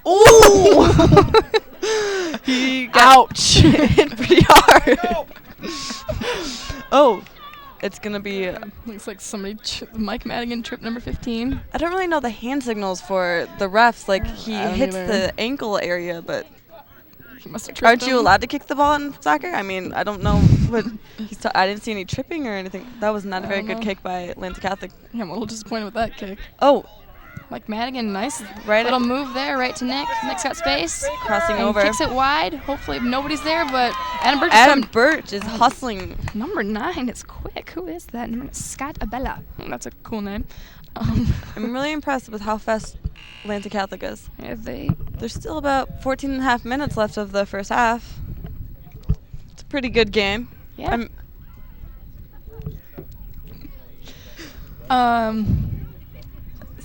Oh! He got hit pretty hard. Oh, it's going to be... looks like somebody, Mike Madigan tripped number 15. I don't really know the hand signals for the refs. Like, he hits the ankle area, but... Aren't you allowed to kick the ball in soccer? I mean, I don't know what I didn't see any tripping or anything. That was not a very good kick by Atlanta Catholic. Yeah, I'm a little disappointed with that kick. Oh. Mike Madigan, nice little move there, right to Nick. Nick's got space. Crossing over. Kicks it wide. Hopefully nobody's there, but Adam Birch is hustling. Number 9, it's quick. Who is that? Scott Abella. Oh, that's a cool name. I'm really impressed with how fast Atlanta Catholic is. Yeah, There's still about 14 and a half minutes left of the first half. It's a pretty good game. Yeah.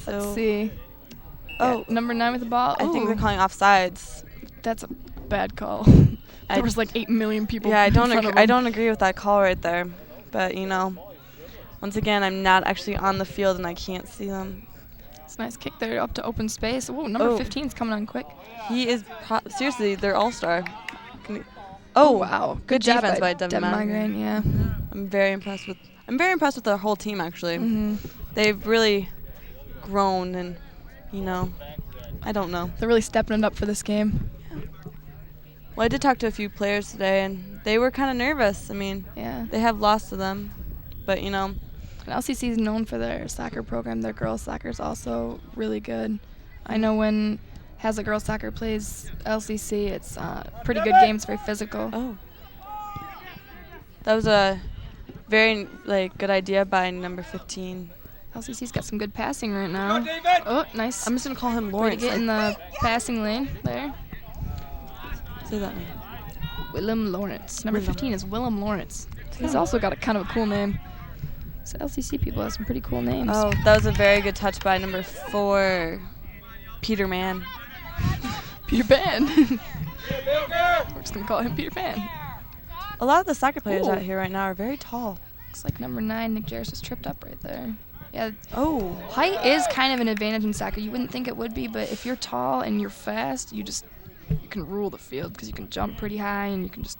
Let's see. Oh, yeah, number 9 with the ball. I think they're calling offsides. That's a bad call. There was like 8 million people. Yeah, I don't agree with that call right there. But, you know, once again, I'm not actually on the field and I can't see them. It's a nice kick there up to open space. Ooh, number 15 is coming on quick. He is seriously their all-star. Oh, wow. Good defense by Devin Migraine, yeah. I'm very impressed with the whole team, actually. Mm-hmm. They've really grown and, you know, I don't know. They're really stepping it up for this game. Yeah. Well, I did talk to a few players today, and they were kind of nervous. I mean, yeah, they have lost to them, but, you know. LCC is known for their soccer program. Their girls' soccer is also really good. I know when Hazlitt girls' soccer plays LCC, it's pretty good game. It's very physical. Oh. That was a very, good idea by number 15. LCC's got some good passing right now. Oh, nice. I'm just going to call him Lawrence. Way to get in the passing lane there. Say that name. Willem Lawrence. Number 15 is Willem Lawrence. He's also got a kind of a cool name. So LCC people have some pretty cool names. Oh, that was a very good touch by number 4, Peter Mann. Peter Pan. We're just going to call him Peter Pan. A lot of the soccer players out here right now are very tall. Looks like number 9, Nick Jarris, was tripped up right there. Yeah. Oh. Height is kind of an advantage in soccer. You wouldn't think it would be, but if you're tall and you're fast, you can rule the field because you can jump pretty high and you can just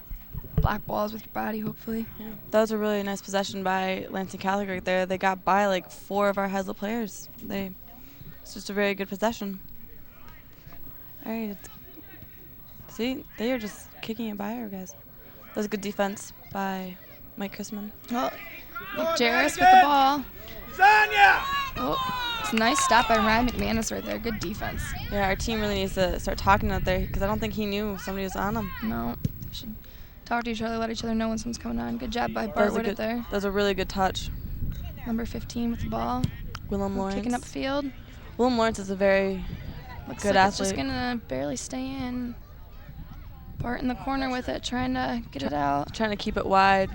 block balls with your body, hopefully. Yeah. That was a really nice possession by Lansing Catholic right there. They got by 4 of our Hazlitt players. It's just a very good possession. All right. See, they are just kicking it by our guys. That was a good defense by Mike Chrisman. Oh, Nick Jarris with the ball. Oh, it's a nice stop by Ryan McManus right there. Good defense. Yeah, our team really needs to start talking out there because I don't think he knew somebody was on him. No, should talk to each other, let each other know when someone's coming on. Good job by Bart Whittet there. That was a really good touch. Number 15 with the ball. Willem Lawrence. Kicking upfield. Willem Lawrence is a very Looks good like athlete. it's just gonna barely stay in. Bart in the corner with it, trying to get it out. Trying to keep it wide.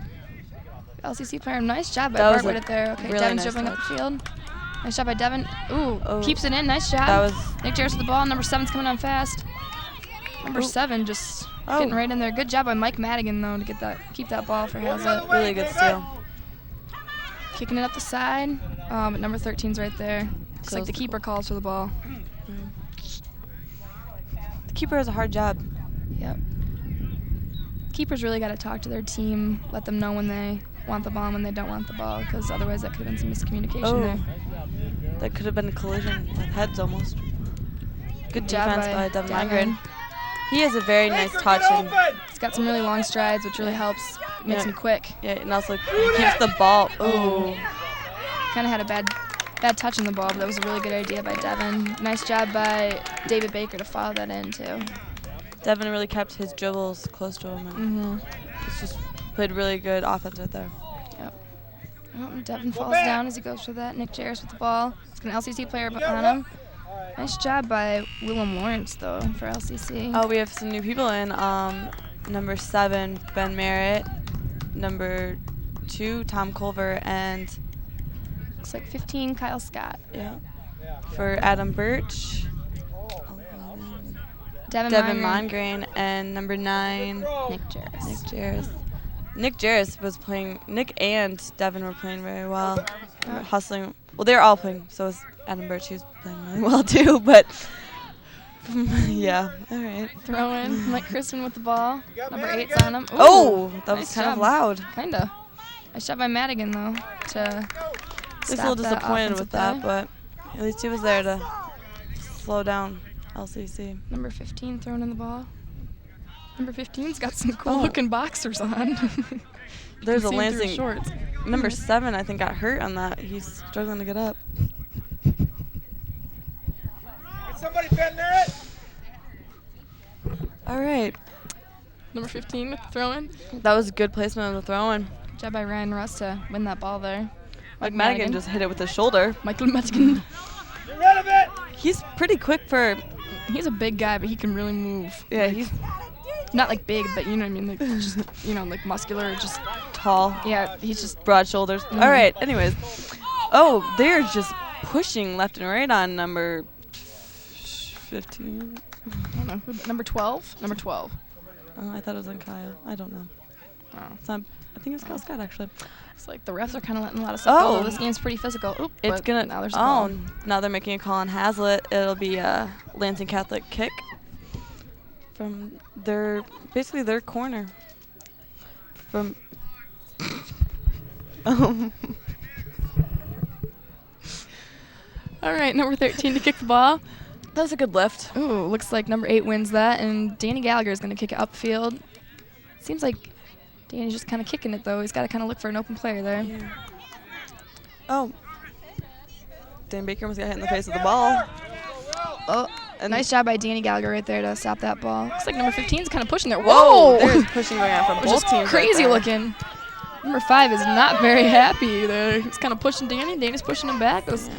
LCC player, nice job by That Bart was with it there. Okay, really Devin's nice dribbling touch. upfield. Nice job by Devin. Ooh, Oh. keeps it in. Nice job. That was Nick Jarris with the ball. Number 7's coming on fast. Number 7 just getting right in there. Good job by Mike Madigan though to keep that ball for Hazlitt. really good steal. Kicking it up the side. But number 13's right there. Looks like the keeper calls for the ball. The keeper has a hard job. Yep. Keepers really got to talk to their team, let them know when they want the ball and when they don't want the ball, because otherwise that could have been some miscommunication there. That could have been a collision with heads almost. Good job defense by Devin Devin. Lindgren. He has a very nice touch. And He's got some really long strides, which really helps, makes him quick. yeah, and also keeps the ball. Ooh. Kind of had a bad touch on the ball, but that was a really good idea by Devin. Nice job by David Baker to follow that in, too. Devin really kept his dribbles close to him. And he's just played really good offense right there. Yep. Oh, Devin falls down as he goes for that. Nick Jarris with the ball. It's got an LCC player on him. Nice job by Willem Lawrence, though, for LCC. Oh, we have some new people in. Number 7, Ben Merritt. Number 2, Tom Culver. And Looks like 15, Kyle Scott. yeah, for Adam Birch. Devin Mongrain. And number 9, Nick Jarris. Nick Jarris. Nick Jarris was playing. Nick and Devin were playing very well. They were hustling. Well, they were all playing. So was Adam Birch. He was playing really well too. But yeah, all right. Throw in Mike Crispin with the ball. Number 8's on him. Ooh, Oh, that was nice kind of job. loud. Kinda. Nice job by Madigan though to Just a stop little that disappointed offensive with that, play. but at least he was there to slow down LCC. Number 15 throwing in the ball. Number 15's got some cool looking boxers on. There's a See him through his Lansing. shorts. Number 7, I think, got hurt on that. He's struggling to get up. Can somebody Ben Merritt? All right. Number 15 with the throw in. That was a good placement of the throw-in. Good job by Ryan Russ to win that ball there. Mike Madigan just hit it with his shoulder. Michael Madigan. Get rid of it! He's pretty quick for. He's a big guy, but he can really move. Yeah, Like, he's not like big, but you know what I mean, like just like muscular, just tall. yeah, he's just Broad shoulders. All right. Anyways. Oh, they're just pushing left and right on number 15. I don't know, number 12? Number 12. Oh, I thought it was on Kyle. I don't know. Oh. It's not, I think it was Kyle Scott, actually. It's like the refs are kind of letting a lot of stuff go. Oh. This game's pretty physical. Oop, It's but gonna. now there's a call. Now they're making a call on Hazlitt. It'll be a Lansing Catholic kick from basically their corner. From. All right, number 13 to kick the ball. That was a good lift. Ooh, looks like number 8 wins that, and Danny Gallagher is going to kick it upfield. Seems like Danny's just kind of kicking it, though. He's got to kind of look for an open player there. Yeah. Oh. Dan Baker almost got hit in the face with the ball. Oh, And nice job by Danny Gallagher right there to stop that ball. Looks like number 15 is kind of pushing there. Whoa! Whoa! There's pushing going on from Which both is teams. crazy right there. looking. Number 5 is not very happy there. He's kind of pushing Danny. Danny's pushing him back. That was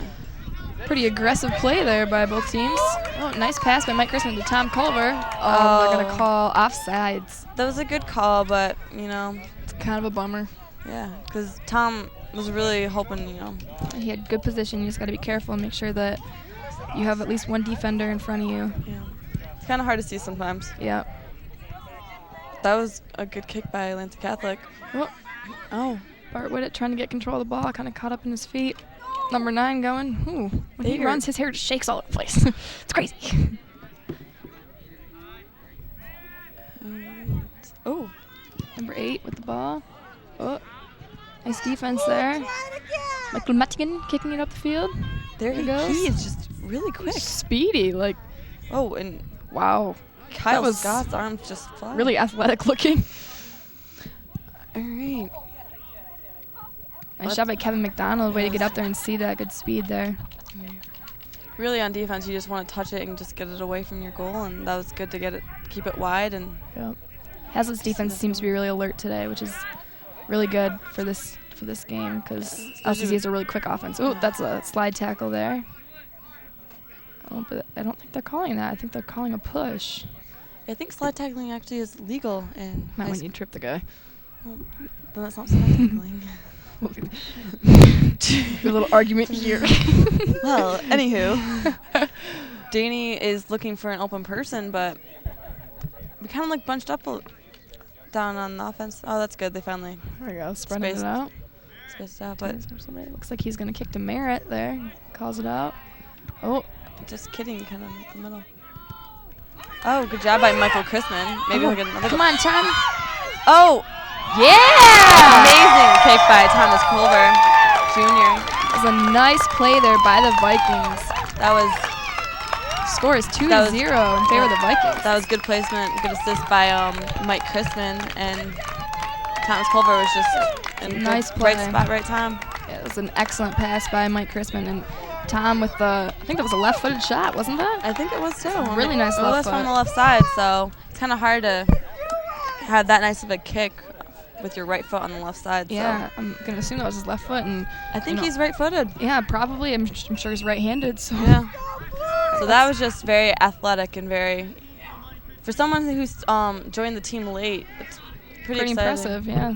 pretty aggressive play there by both teams. Oh, nice pass by Mike Crispin to Tom Culver. Oh, they're going to call offsides. That was a good call, but, It's kind of a bummer. yeah, because Tom was really hoping, He had good position. You just got to be careful and make sure that you have at least one defender in front of you. Yeah. It's kind of hard to see sometimes. Yep. That was a good kick by Lansing Catholic. Oh. Bart Whittet trying to get control of the ball, kind of caught up in his feet. Number 9 going. Ooh, when he runs, his hair just shakes all over the place. It's crazy. Oh. Number 8 with the ball. Oh, nice defense there. Michael Madigan kicking it up the field. There he goes. He is just really quick. Speedy, like, Oh, and wow. Kyle was Scott's arms just fly. Really athletic looking. All right. Nice shot by Kevin McDonald. Way to get up there and see that good speed there. Really on defense, you just want to touch it and just get it away from your goal, and that was good to keep it wide. And Yep. Hazlitt's defense seems to be really alert today, which is really good for for this game because Yeah, LCC has a really quick offense. Oh, that's a slide tackle there. Oh, but I don't think they're calling that. I think they're calling a push. I think slide tackling actually is legal in Might high when you trip the guy. school. Then that's not slide tackling. A little argument here. Well, anywho, Danny is looking for an open person, but we kind of like bunched up down on the offense. Oh, that's good. They finally There we go, spreading it out. spaced out, but Somebody looks like he's going to kick to Merritt there. Calls it out. Oh, just kidding, kind of in the middle. Oh, good job by Michael Chrisman. Maybe we'll get another. Come on, Tom. Oh, Yeah! amazing kick by Thomas Culver Jr. That was a nice play there by the Vikings. That was Score is 2-0 That was- in favor of the Vikings. That was good placement, good assist by Mike Chrisman, and Thomas Culver was just in Nice the right play. spot, right time. Yeah, it was an excellent pass by Mike Chrisman. And Tom with the, I think that was a left-footed shot, wasn't that? I think it was too. Really nice It left was from foot. the left side, so it's kind of hard to have that nice of a kick with your right foot on the left side. Yeah, So. I'm going to assume that was his left foot. And I think you know, he's right-footed. yeah, probably. I'm sure he's right-handed. So Yeah. So that was just very athletic and very, for someone who's joined the team late, it's pretty exciting. impressive. Yeah,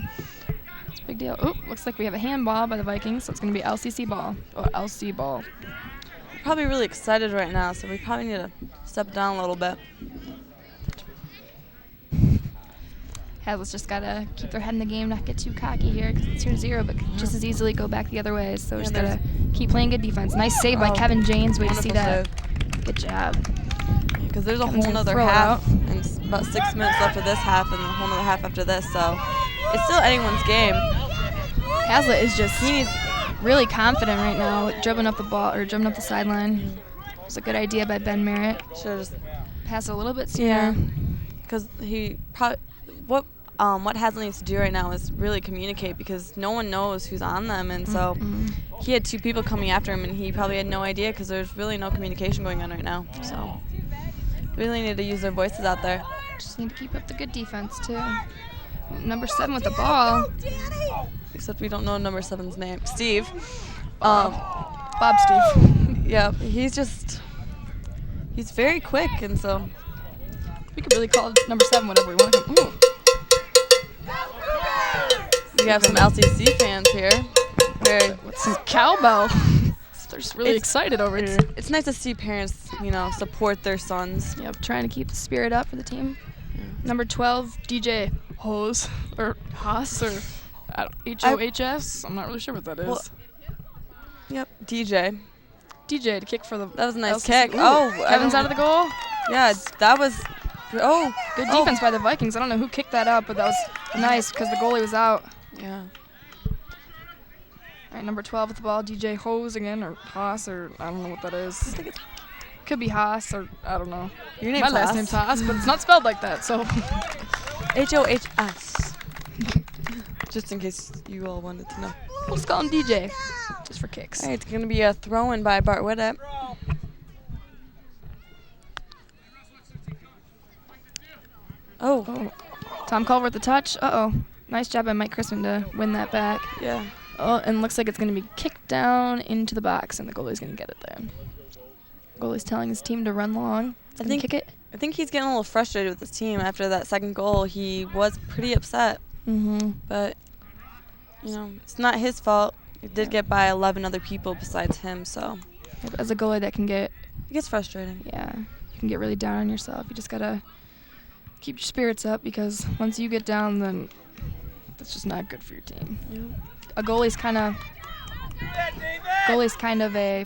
it's a big deal. Oh, looks like we have a handball by the Vikings, so it's going to be LCC ball or LC ball. Probably really excited right now, so we probably need to step down a little bit. Hazlitt's just got to keep their head in the game, not get too cocky here because it's 2-0, but could just as easily go back the other way. So Yeah, just got to keep playing good defense. Nice save by Oh, Kevin James. Way to see wonderful that. save. Good job. Because there's a Kevin's whole gonna nother throw it half, out. and it's about 6 minutes left of this half, and a whole nother half after this, so it's still anyone's game. Hazlitt is just He's really confident right now, dribbling up the ball or dribbling up the sideline. It was a good idea by Ben Merritt. should have just Pass it a little bit sooner. because he probably what Hazlitt needs to do right now is really communicate because no one knows who's on them, and so he had 2 people coming after him, and he probably had no idea because there's really no communication going on right now. So really need to use their voices out there. Just need to keep up the good defense too. Number 7 with the ball. Except we don't know number 7's name, Steve. Bob Steve. Yeah, he's very quick, and so We could really call number 7 whatever we want. Ooh. we have some LCC fans here. Very. With some cowbell. They're just really It's- excited over here. It's nice to see parents, support their sons. Yep, trying to keep the spirit up for the team. Number 12, DJ Hose or Haas or HOHS. I'm not really sure what that is. Well, Yep, DJ. DJ to kick for the. That was a nice LCC. kick. Ooh, Oh, Kevin's out of the goal. Yeah, that was. Oh, Good defense by the Vikings. I don't know who kicked that out, but that was nice because the goalie was out. Yeah. All right, number 12 with the ball, DJ Hose again, or Haas, or I don't know what that is. Could be Haas, or I don't know. Your name's My last Haas. name's Haas, but it's not spelled like that, so. HOHS. Just in case you all wanted to know. We'll just call him DJ, just for kicks. All right, it's going to be a throw-in by Bart Whittett. Oh, Tom Culver with the touch. Uh-oh. Nice job by Mike Chrisman to win that back. yeah. Oh, and looks like it's going to be kicked down into the box, and the goalie's going to get it there. Goalie's telling his team to run long. I think kick it. I think he's getting a little frustrated with his team after that second goal. He was pretty upset, but it's not his fault. He did get by 11 other people besides him, so As a goalie, that can get, it gets frustrating. yeah, you can get really down on yourself. You just got to keep your spirits up because once you get down, then that's just not good for your team. A goalie's kind of a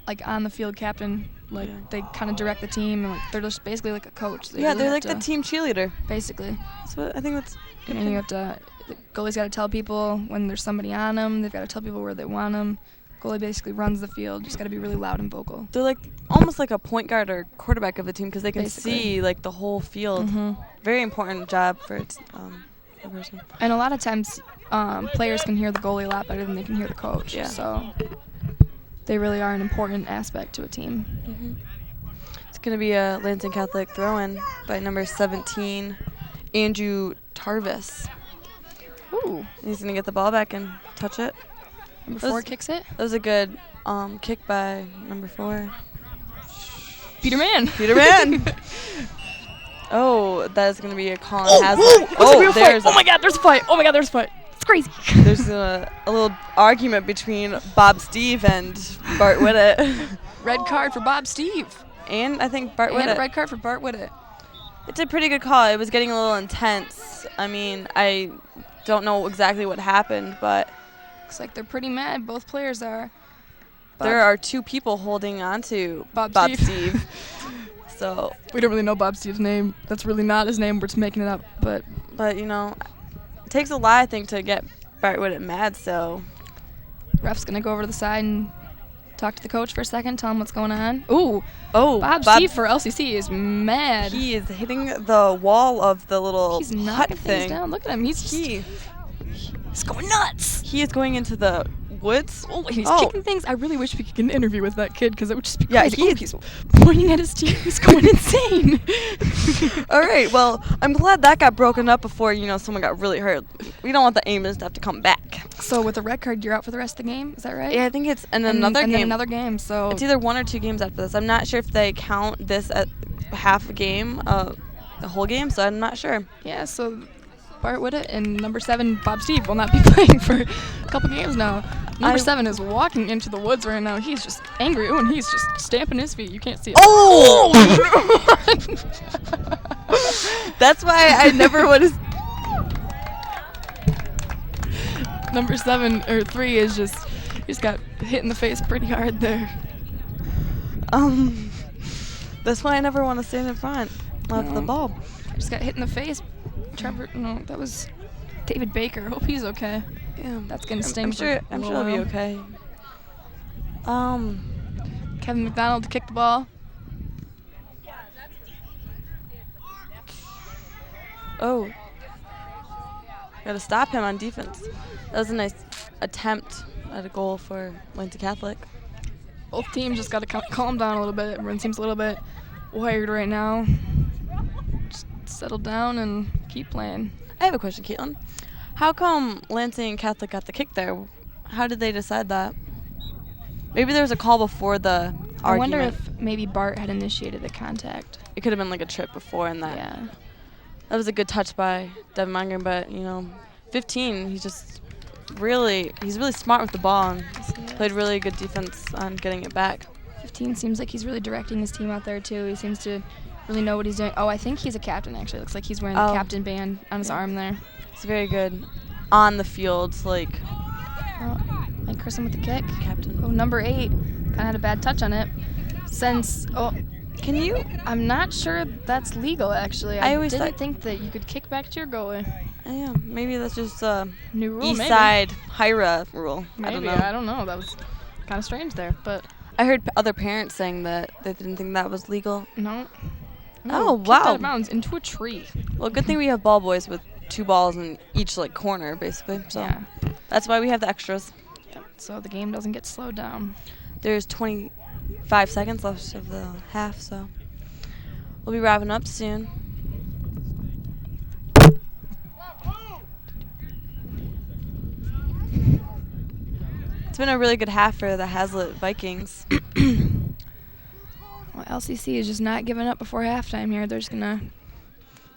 like on the field captain. Like they kind of direct the team, and like they're just basically like a coach. They Yeah, really they're have like to- the team cheerleader. basically. So I think that's good. And you have to, the goalie's got to tell people when there's somebody on them. They've got to tell people where they want them. Goalie basically runs the field. Just got to be really loud and vocal. They're like almost like a point guard or quarterback of the team because they can Basically. see like the whole field. Very important job for a person. And a lot of times, players can hear the goalie a lot better than they can hear the coach. Yeah. So they really are an important aspect to a team. It's going to be a Lansing Catholic throw-in by number 17, Andrew Tarvis. Ooh. He's gonna get the ball back and touch it. Number That 4 was- kicks it. That was a good kick by number 4. Peter Mann. Peter Mann. Oh, that is gonna be a call on Oh, Hazlitt. it's a real fight. there's Oh my God, there's a fight. Oh my God, there's a fight. It's crazy. there's a little argument between Bob Steve and Bart Whittet. Red card for Bob Steve. And I think Bart And a Whittet. red card for Bart Whittet. It's a pretty good call. It was getting a little intense. I mean, I don't know exactly what happened, but Looks like they're pretty mad. Both players are. there are 2 people holding on to Bob Steve. So, We don't really know Bob Steve's name. That's really not his name. We're just making it up. But but it takes a lot, I think, to get Bart Whittet mad. So, ref's gonna go over to the side and talk to the coach for a second. Tell him what's going on. Ooh, Bob Steve for LCC is mad. He is hitting the wall of the little He's hut knocking things thing. down. Look at him. He's going nuts. He is going into the woods. Oh, and he's kicking things. I really wish we could get an interview with that kid because it would just be Yeah, crazy. He's pointing at his team. He's going insane. All right. Well, I'm glad that got broken up before someone got really hurt. We don't want the Amos to have to come back. So with a red card, you're out for the rest of the game. Is that right? Yeah, I think it's And another and game. then another game. So It's either 1 or 2 games after this. I'm not sure if they count this at half a game, the whole game. So I'm not sure. yeah. So Bart Whittet and number 7 Bob Steve will not be playing for a couple games now. Number 7 is walking into the woods right now. He's just angry. Ooh, and he's just stamping his feet. You can't see it. Oh! That's why I never would have. Number 7 or 3 is he's got hit in the face pretty hard there. That's why I never want to stand in front of the ball. Just got hit in the face. No, that was David Baker. Hope he's okay. Yeah, That's gonna sting. I'm for sure. a I'm sure little he'll be while. okay. Kevin McDonald to kick the ball. Oh. Gotta stop him on defense. That was a nice attempt at a goal for Lansing Catholic. Both teams just got to calm down a little bit. Everyone seems a little bit wired right now. Just settle down and keep playing. I have a question, Caitlin. How come Lansing Catholic got the kick there? How did they decide that? Maybe there was a call before the argument. I wonder if maybe Bart had initiated the contact. It could have been like a trip before and that. Yeah. That was a good touch by Devin Monger, but 15, he's really smart with the ball and played really good defense on getting it back. 15 seems like he's really directing his team out there too. He seems to really know what he's doing. Oh, I think he's a captain actually. Looks like he's wearing the captain band on his arm there. It's very good on the field, like Christen with the kick. captain. Oh, number 8 kind of had a bad touch on it. Can you? I'm not sure that's legal actually. I always didn't thought- think that you could kick back to your goalie. Yeah, maybe that's just a New rule, East maybe. Side Hyra rule. Maybe, I don't know. That was kind of strange there, but I heard other parents saying that they didn't think that was legal. no. Oh, Kicked wow. out of bounds into a tree. Well, good thing we have ball boys with 2 balls in each corner, basically. So Yeah. that's why we have the extras. Yep. So the game doesn't get slowed down. There's 25 seconds left of the half, so we'll be wrapping up soon. It's been a really good half for the Hazlitt Vikings. Well, LCC is just not giving up before halftime here. They're just gonna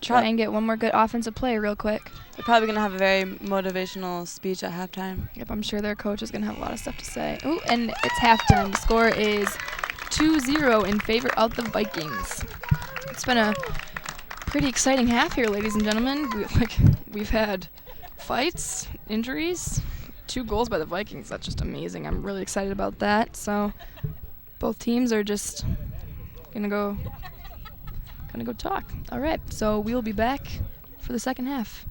try and get one more good offensive play real quick. They're probably going to have a very motivational speech at halftime. Yep, I'm sure their coach is gonna have a lot of stuff to say. Ooh, and it's halftime. The score is 2-0 in favor of the Vikings. It's been a pretty exciting half here, ladies and gentlemen. We've had fights, injuries, 2 goals by the Vikings. That's just amazing. I'm really excited about that. So both teams are just gonna go talk. All right, so we'll be back for the second half.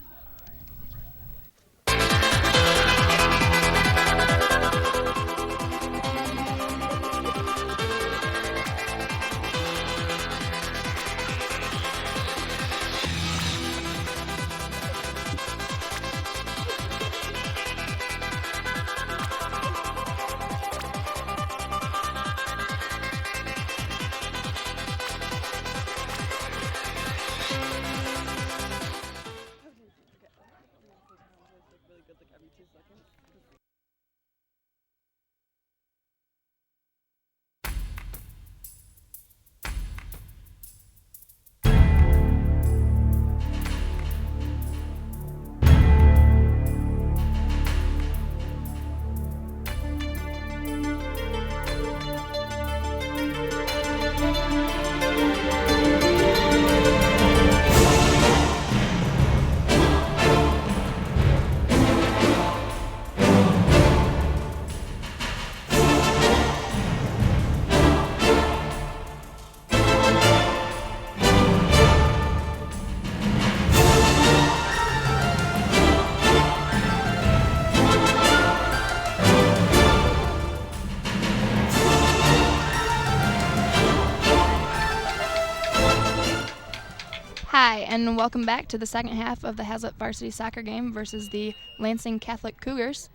Hi, and welcome back to the second half of the Hazlet varsity soccer game versus the Lansing Catholic Cougars.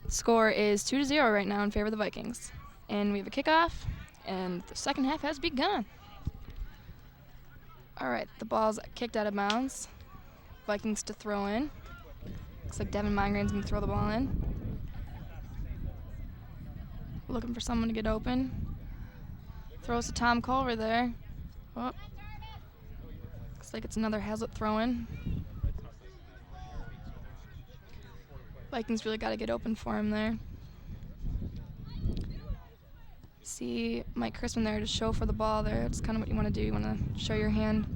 The score is 2-0 right now in favor of the Vikings. And we have a kickoff, and the second half has begun. All right, the ball's kicked out of bounds. Vikings to throw in. Looks like Devin Mongrain's going to throw the ball in. Looking for someone to get open. Throws to Tom Culver there. Oh. Looks like it's another Hazlet throw-in. Vikings really got to get open for him there. See Mike Crispin there to show for the ball there. It's kind of what you want to do. You want to show your hand,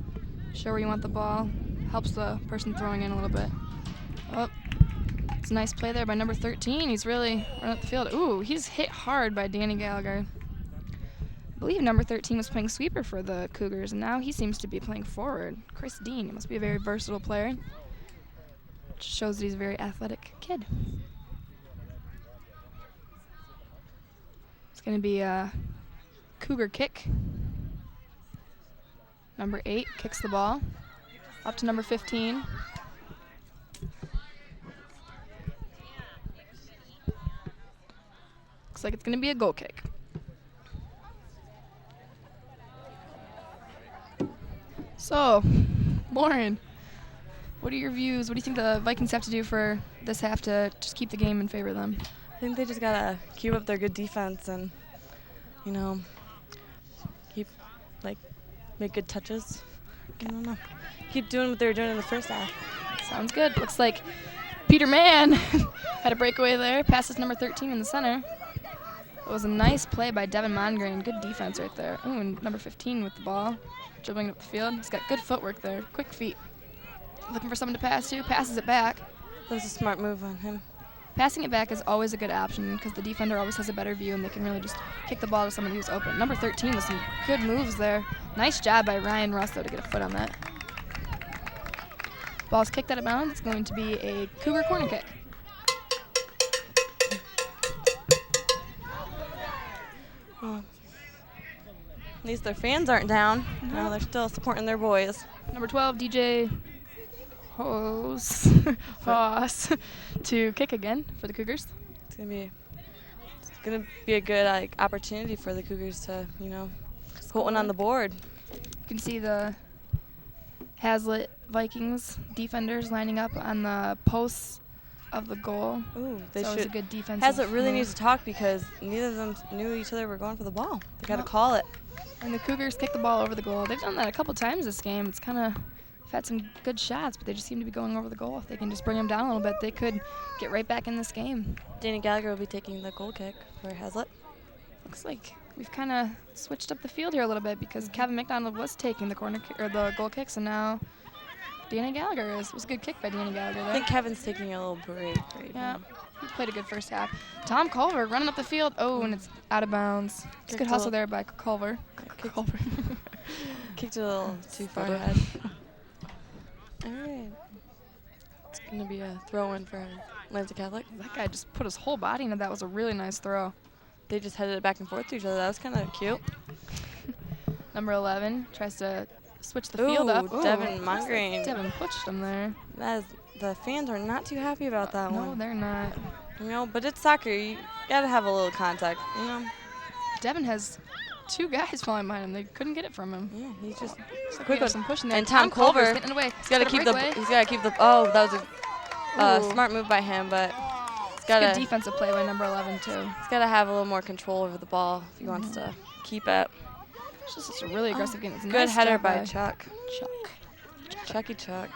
show where you want the ball. Helps the person throwing in a little bit. Oh, it's a nice play there by number 13. He's really running up the field. Ooh, he's hit hard by Danny Gallagher. I believe number 13 was playing sweeper for the Cougars, and now he seems to be playing forward. Chris Dean, he must be a very versatile player. Which shows that he's a very athletic kid. It's going to be a Cougar kick. Number 8 kicks the ball up to number 15. Looks like it's going to be a goal kick. So, Lauren, what are your views? What do you think the Vikings have to do for this half to just keep the game in favor of them? I think they just gotta keep up their good defense and, make good touches. I don't know. Keep doing what they were doing in the first half. Sounds good. Looks like Peter Mann had a breakaway there. Passes number 13 in the center. It was a nice play by Devin Mongrain. Good defense right there. Ooh, and number 15 with the ball. Dribbling up the field. He's got good footwork there. Quick feet. Looking for someone to pass to. Passes it back. That was a smart move on him. Passing it back is always a good option because the defender always has a better view and they can really just kick the ball to somebody who's open. Number 13 with some good moves there. Nice job by Ryan Russ, though, to get a foot on that. Ball's kicked out of bounds. It's going to be a Cougar corner kick. Well, at least their fans aren't down. No, they're still supporting their boys. Number 12, DJ Hoss to kick again for the Cougars. It's gonna be a good opportunity for the Cougars to, put one on the board. You can see the Hazlet Vikings defenders lining up on the posts of the goal. Ooh, they so should. It's a good defensive Hazlet really move. needs to talk because neither of them knew each other were going for the ball. They got to call it. And the Cougars kick the ball over the goal. They've done that a couple times this game. It's kind of had some good shots, but they just seem to be going over the goal. If they can just bring them down a little bit, they could get right back in this game. Danny Gallagher will be taking the goal kick for Hazlet. Looks like we've kind of switched up the field here a little bit because Kevin McDonald was taking the corner or the goal kicks, and now Danny Gallagher is. It was a good kick by Danny Gallagher there. I think Kevin's taking a little break right Yeah, now. he played a good first half. Tom Culver running up the field. Oh, and it's out of bounds. It's a good hustle there by Culver. Culver. Kicked it a little too far ahead. All right. It's going to be a throw-in for Lansing Catholic. That guy just put his whole body into that. Was a really nice throw. They just headed it back and forth to each other. That was kind of cute. Number 11 tries to switch the field up. Devin Mongrain. Devin pushed him there. The fans are not too happy about that one. No, they're not. But it's soccer. You got to have a little contact, Devin has 2 guys falling behind him. They couldn't get it from him. Yeah, he's just quick with some pushing there. And Tom Culver's Culver, getting away. he's got to keep the. Oh, that was a smart move by him, but he's got good defensive play by number 11 too. He's got to have a little more control over the ball if he wants to keep it. It's just a really aggressive game. It's a Good nice header job by Chuck. Chuck. Chuck. Chuck.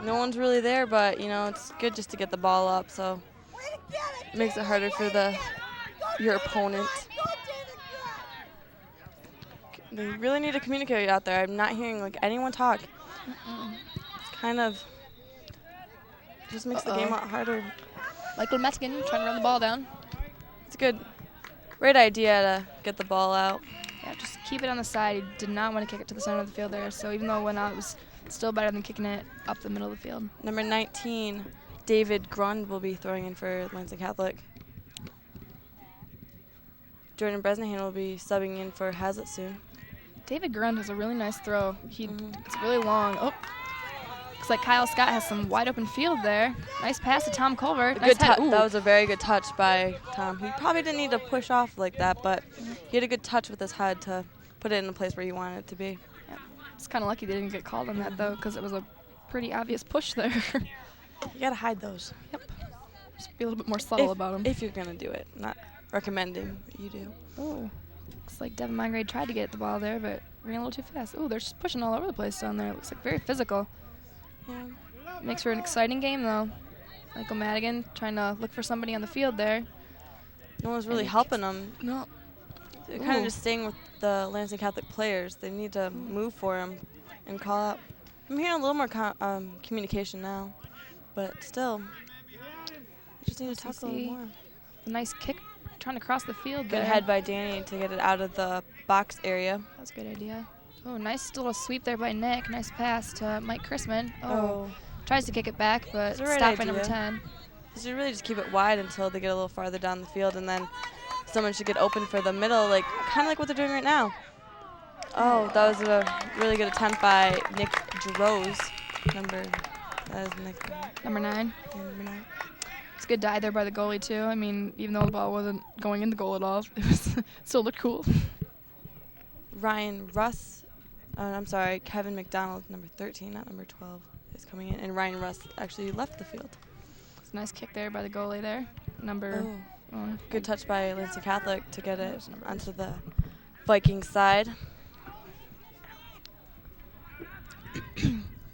No one's really there, but it's good just to get the ball up, so it makes it harder for your opponent. They really need to communicate out there. I'm not hearing anyone talk. It's kind of just makes the game a lot harder. Michael Metzgen trying to run the ball down. It's a great idea to get the ball out. Yeah, just keep it on the side. He did not want to kick it to the center of the field there, so even though it went out, it was still better than kicking it up the middle of the field. Number 19, David Grund will be throwing in for Lansing Catholic. Jordan Bresnahan will be subbing in for Hazlitt soon. David Grund has a really nice throw. It's really long. Oh, looks like Kyle Scott has some wide open field there. Nice pass to Tom Culver. Nice That was a very good touch by Tom. He probably didn't need to push off like that, but he had a good touch with his head to put it in the place where he wanted it to be. Yeah. It's kind of lucky they didn't get called on that, though, because it was a pretty obvious push there. You got to hide those. Yep. Just be a little bit more subtle about them. If you're going to do it. Not recommending that you do. Oh. Looks like Devin Mongrade tried to get the ball there, but ran a little too fast. Oh, they're just pushing all over the place down there. It looks like very physical. Yeah. Makes for an exciting game, though. Michael Madigan trying to look for somebody on the field there. No one's really helping them. No. They're kind of just staying with the Lansing Catholic players. They need to move for him and call up. I'm hearing a little more communication now, but still, just need to talk a little more. A nice kick, trying to cross the field there. Good head by Danny to get it out of the box area. That's a good idea. Oh, nice little sweep there by Nick. Nice pass to Mike Chrisman. Oh. Tries to kick it back, but stopped by number 10. They should really just keep it wide until they get a little farther down the field, and then someone should get open for the middle, like kind of like what they're doing right now. Oh, that was a really good attempt by Nick Jerose. That is Nick. Number 9. Yeah, number 9. It's a good dive there by the goalie, too. I mean, even though the ball wasn't going in the goal at all, it still looked cool. Kevin McDonald, number 13, not number 12, is coming in. And Ryan Russ actually left the field. It's a nice kick there by the goalie there. Good touch by Lansing Catholic to get it onto the Vikings side.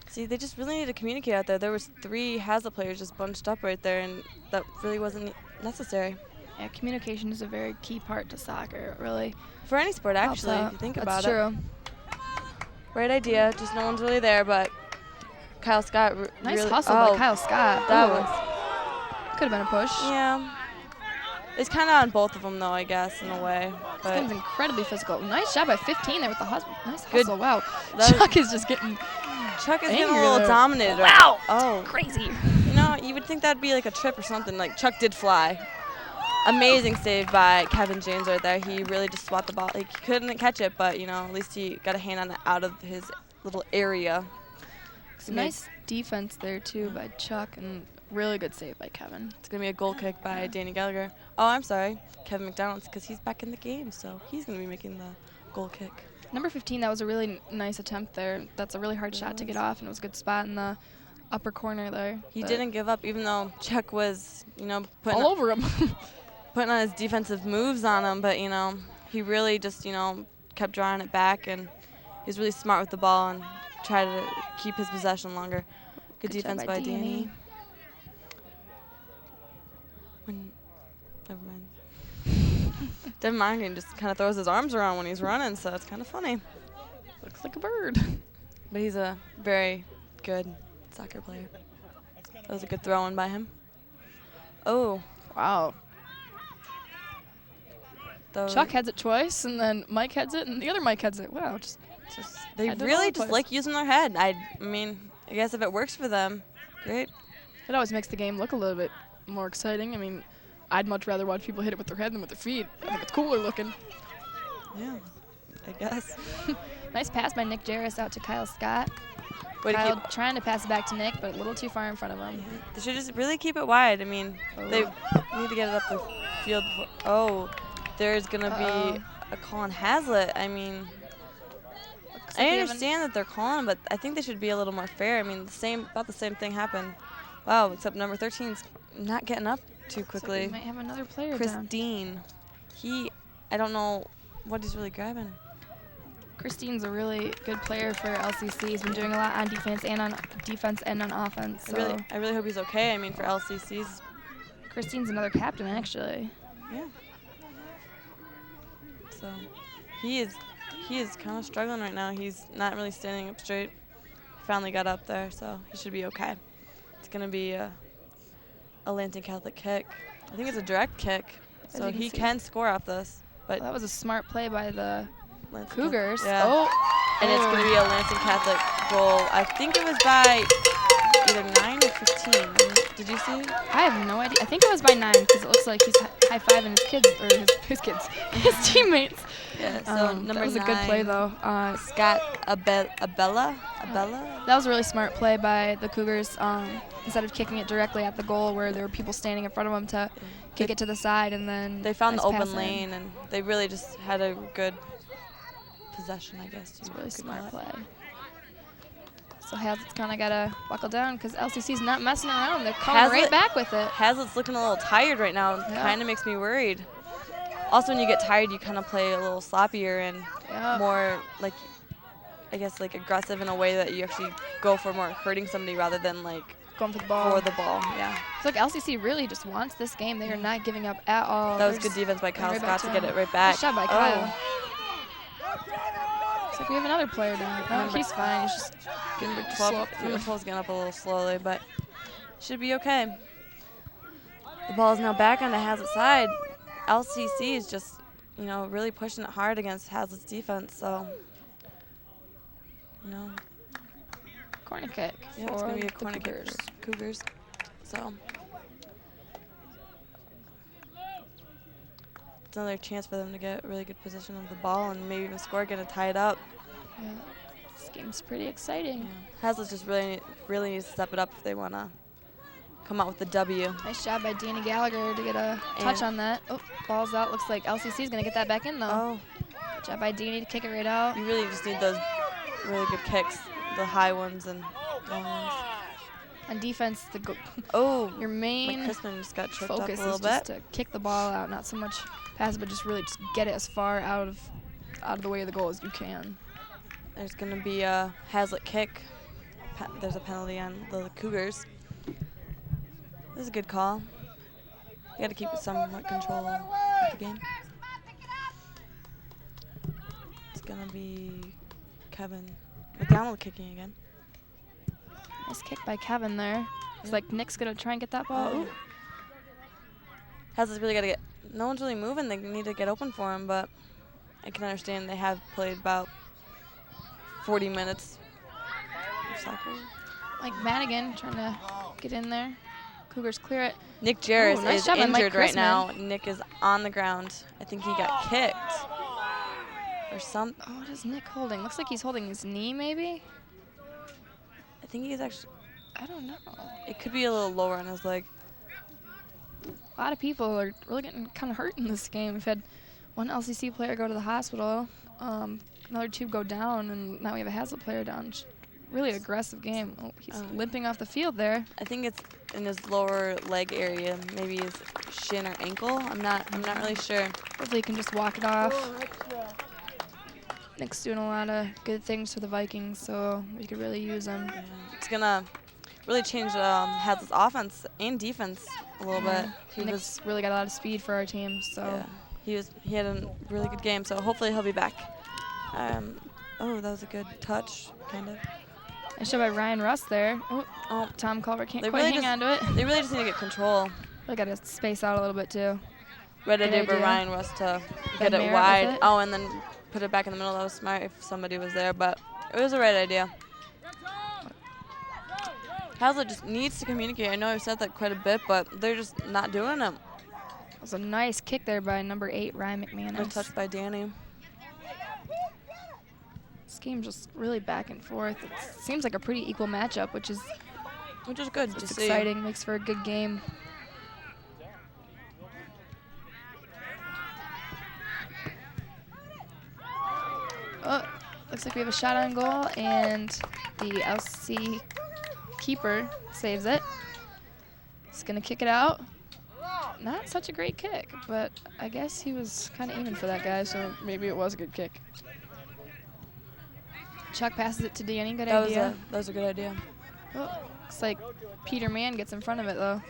See, they just really need to communicate out there. There was 3 Hazlitt players just bunched up right there, and that really wasn't necessary. Yeah, communication is a very key part to soccer, really. For any sport, actually, if you think about it. That's true. Great idea, just no one's really there, but Kyle Scott nice hustle by Kyle Scott. That was... Could have been a push. Yeah. It's kind of on both of them, though, I guess, in a way. This game's incredibly physical. Nice job by 15 there with the hustle. Nice hustle. Wow. Chuck is just getting Chuck is getting a little dominated. Wow. Oh. Crazy. You know, you would think that'd be like a trip or something. Like, Chuck did fly. Amazing save by Kevin James right there. He really just swapped the ball. Like, he couldn't catch it, but, you know, at least he got a hand on it out of his little area. Nice defense there, too, by Chuck, and really good save by Kevin. It's going to be a goal kick by Danny Gallagher. Oh, I'm sorry, Kevin McDonald, because he's back in the game, so he's going to be making the goal kick. Number 15, that was a really nice attempt there. That's a really hard shot to get off, and it was a good spot in the upper corner there. He didn't give up, even though Chuck was, you know, all over him. putting on his defensive moves on him, but, you know, he really just, you know, kept drawing it back, and he was really smart with the ball and tried to keep his possession longer. Good defense by Danny. Never mind. Devin Mongan just kind of throws his arms around when he's running, so it's kind of funny. Looks like a bird. But he's a very good soccer player. That was a good throw-in by him. Oh. Wow. Chuck heads it twice, and then Mike heads it, and the other Mike heads it. Wow. They really just like using their head. I mean, I guess if it works for them, great. It always makes the game look a little bit more exciting. I mean, I'd much rather watch people hit it with their head than with their feet. I think it's cooler looking. Yeah, I guess. Nice pass by Nick Jarris out to Kyle Scott. Kyle trying to pass it back to Nick, but a little too far in front of him. Yeah. They should just really keep it wide. I mean, they need to get it up the field. There's going to be a call on Hazlitt. I mean, I understand that they're calling, but I think they should be a little more fair. I mean, about the same thing happened. Wow, except number 13's not getting up too quickly. So we might have another player Chris down. Dean. I don't know what he's really grabbing. Chris Dean's a really good player for LCC. He's been doing a lot on defense and on offense. So I really hope he's okay. I mean, for LCC's. Chris Dean's another captain, actually. Yeah. So he is kind of struggling right now. He's not really standing up straight. He finally got up there, so he should be okay. It's going to be a Lansing Catholic kick. I think it's a direct kick, so he can score off this. But that was a smart play by the Lansing Cougars. Yeah. And it's going to be a Lansing Catholic goal. I think it was by, either 9 or 15. Did you see? I have no idea. I think it was by 9 because it looks like he's high-fiving his kids, or his kids, his teammates. Yeah, so number 9. That was a good play, though. Scott Abella? That was a really smart play by the Cougars. Instead of kicking it directly at the goal where there were people standing in front of them to kick it to the side, and then they found the nice open pass lane, in. and they really just had a good possession, I guess. It's a really smart play. So Hazlitt's kind of got to buckle down because LCC's not messing around. They're coming right back with it. Hazlitt's looking a little tired right now. Yeah. Kind of makes me worried. Also, when you get tired, you kind of play a little sloppier and more, like, I guess, like aggressive in a way that you actually go for more hurting somebody rather than, like, going for the ball. Yeah. So look, LCC really just wants this game. They are not giving up at all. That was good defense by Kyle Scott to get it right back. Good shot by Kyle. Looks like we have another player down. Oh, he's fine. He's just getting Number 12's getting up a little slowly, but should be okay. The ball is now back on the Hazlitt side. LCC is just, you know, really pushing it hard against Hazlitt's defense. So, you know. Corner kick. Yeah, it's going to be a corner kick for Cougars. So, it's another chance for them to get a really good position of the ball and maybe even score, get it tied up. Yeah. This game's pretty exciting. Yeah. Hazlitt just really needs to step it up if they want to come out with the W. Nice job by Danny Gallagher to get a touch on that. Oh, ball's out. Looks like LCC's going to get that back in, though. Oh. Good job by Danny to kick it right out. You really just need those really good kicks, the high ones and long ones. On defense, your main Crispin just got tripped up a focus little is bit. just to kick the ball out, not so much pass, but just really just get it as far out of the way of the goal as you can. There's going to be a Hazlitt kick. There's a penalty on the Cougars. This is a good call. You got to keep somewhat control of the game. It's going to be Kevin McDonald kicking again. Nice kick by Kevin there. It's like Nick's going to try and get that ball. Ooh. Hazlitt's really got to get, no one's really moving. They need to get open for him, but I can understand they have played about 40 minutes of soccer. Like Madigan trying to get in there. Cougars clear it. Nick Jarris nice is job by Mike injured right Chrisman. now. Nick is on the ground. I think he got kicked or something. Oh, what is Nick holding? Looks like he's holding his knee, maybe? I think he's actually, I don't know. it could be a little lower on his leg. A lot of people are really getting kind of hurt in this game. We've had one LCC player go to the hospital, another 2 go down, and now we have a Hazlitt player down. Just really aggressive game. Oh, he's limping off the field there. I think it's in his lower leg area, maybe his shin or ankle. I'm not really sure. Hopefully he can just walk it off. Nick's doing a lot of good things for the Vikings, so we could really use him. Yeah. It's gonna really change Hazlitt's offense and defense a little bit. Nick's really got a lot of speed for our team, so yeah. He had a really good game, so hopefully he'll be back. Oh, that was a good touch, kind of. Nice shot by Ryan Russ there. Oh, Tom Culver can't quite hang on to it. They really just need to get control. Really got to space out a little bit, too. Right idea for Ryan Russ to get it wide. Oh, and then put it back in the middle. That was smart if somebody was there, but it was the right idea. Hazlitt just needs to communicate. I know I've said that quite a bit, but they're just not doing it. It was a nice kick there by number 8, Ryan McManus. Good touch by Danny. This game's just really back and forth. It seems like a pretty equal matchup, which is good. Just exciting. Makes for a good game. Oh, looks like we have a shot on goal, and the LCC keeper saves it. He's going to kick it out. Not such a great kick, but I guess he was kind of aiming for that guy, so maybe it was a good kick. Chuck passes it to Danny. Good idea. That was a good idea. Oh, looks like Peter Mann gets in front of it, though.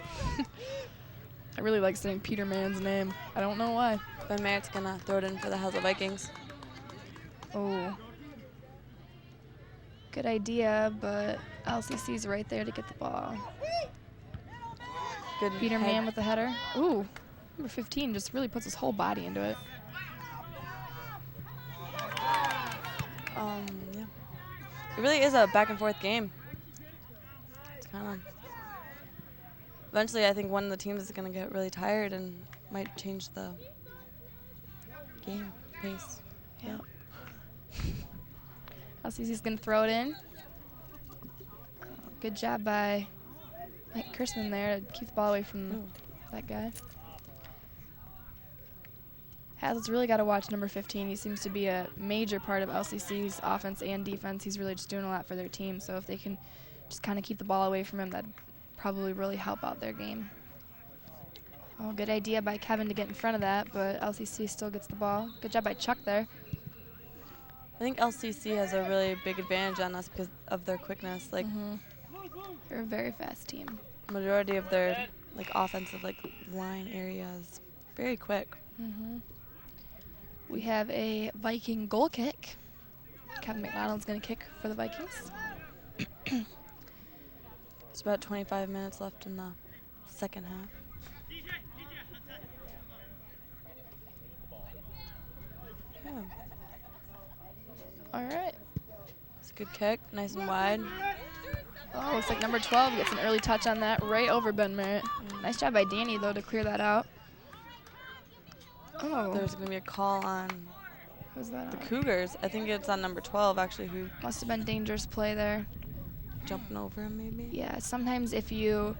I really like saying Peter Mann's name. I don't know why. Ben Merritt's going to throw it in for the Hazlitt Vikings. Oh. Good idea, but LCC's right there to get the ball. Good Peter Mann with the header. Ooh, number 15 just really puts his whole body into it. Yeah. It really is a back and forth game. kind of. Eventually, I think one of the teams is going to get really tired and might change the game pace. Yeah. LCC's going to throw it in. Good job by Mike Kirschman there to keep the ball away from that guy. Hazlitt's really got to watch number 15. He seems to be a major part of LCC's offense and defense. He's really just doing a lot for their team. So if they can just kind of keep the ball away from him, that'd probably really help out their game. Oh, good idea by Kevin to get in front of that, but LCC still gets the ball. Good job by Chuck there. I think LCC has a really big advantage on us because of their quickness. Like, they're a very fast team. Majority of their offensive line areas very quick. We have a Viking goal kick. Kevin McDonald's going to kick for the Vikings. It's about 25 minutes left in the second half. Yeah. All right. It's a good kick, nice and wide. Oh, looks like number 12 gets an early touch on that right over Ben Merritt. Nice job by Danny, though, to clear that out. Oh. There's going to be a call on Who's that the on? Cougars. I think it's on number 12, actually, who Must have been dangerous play there. jumping over him, maybe. Yeah, sometimes if you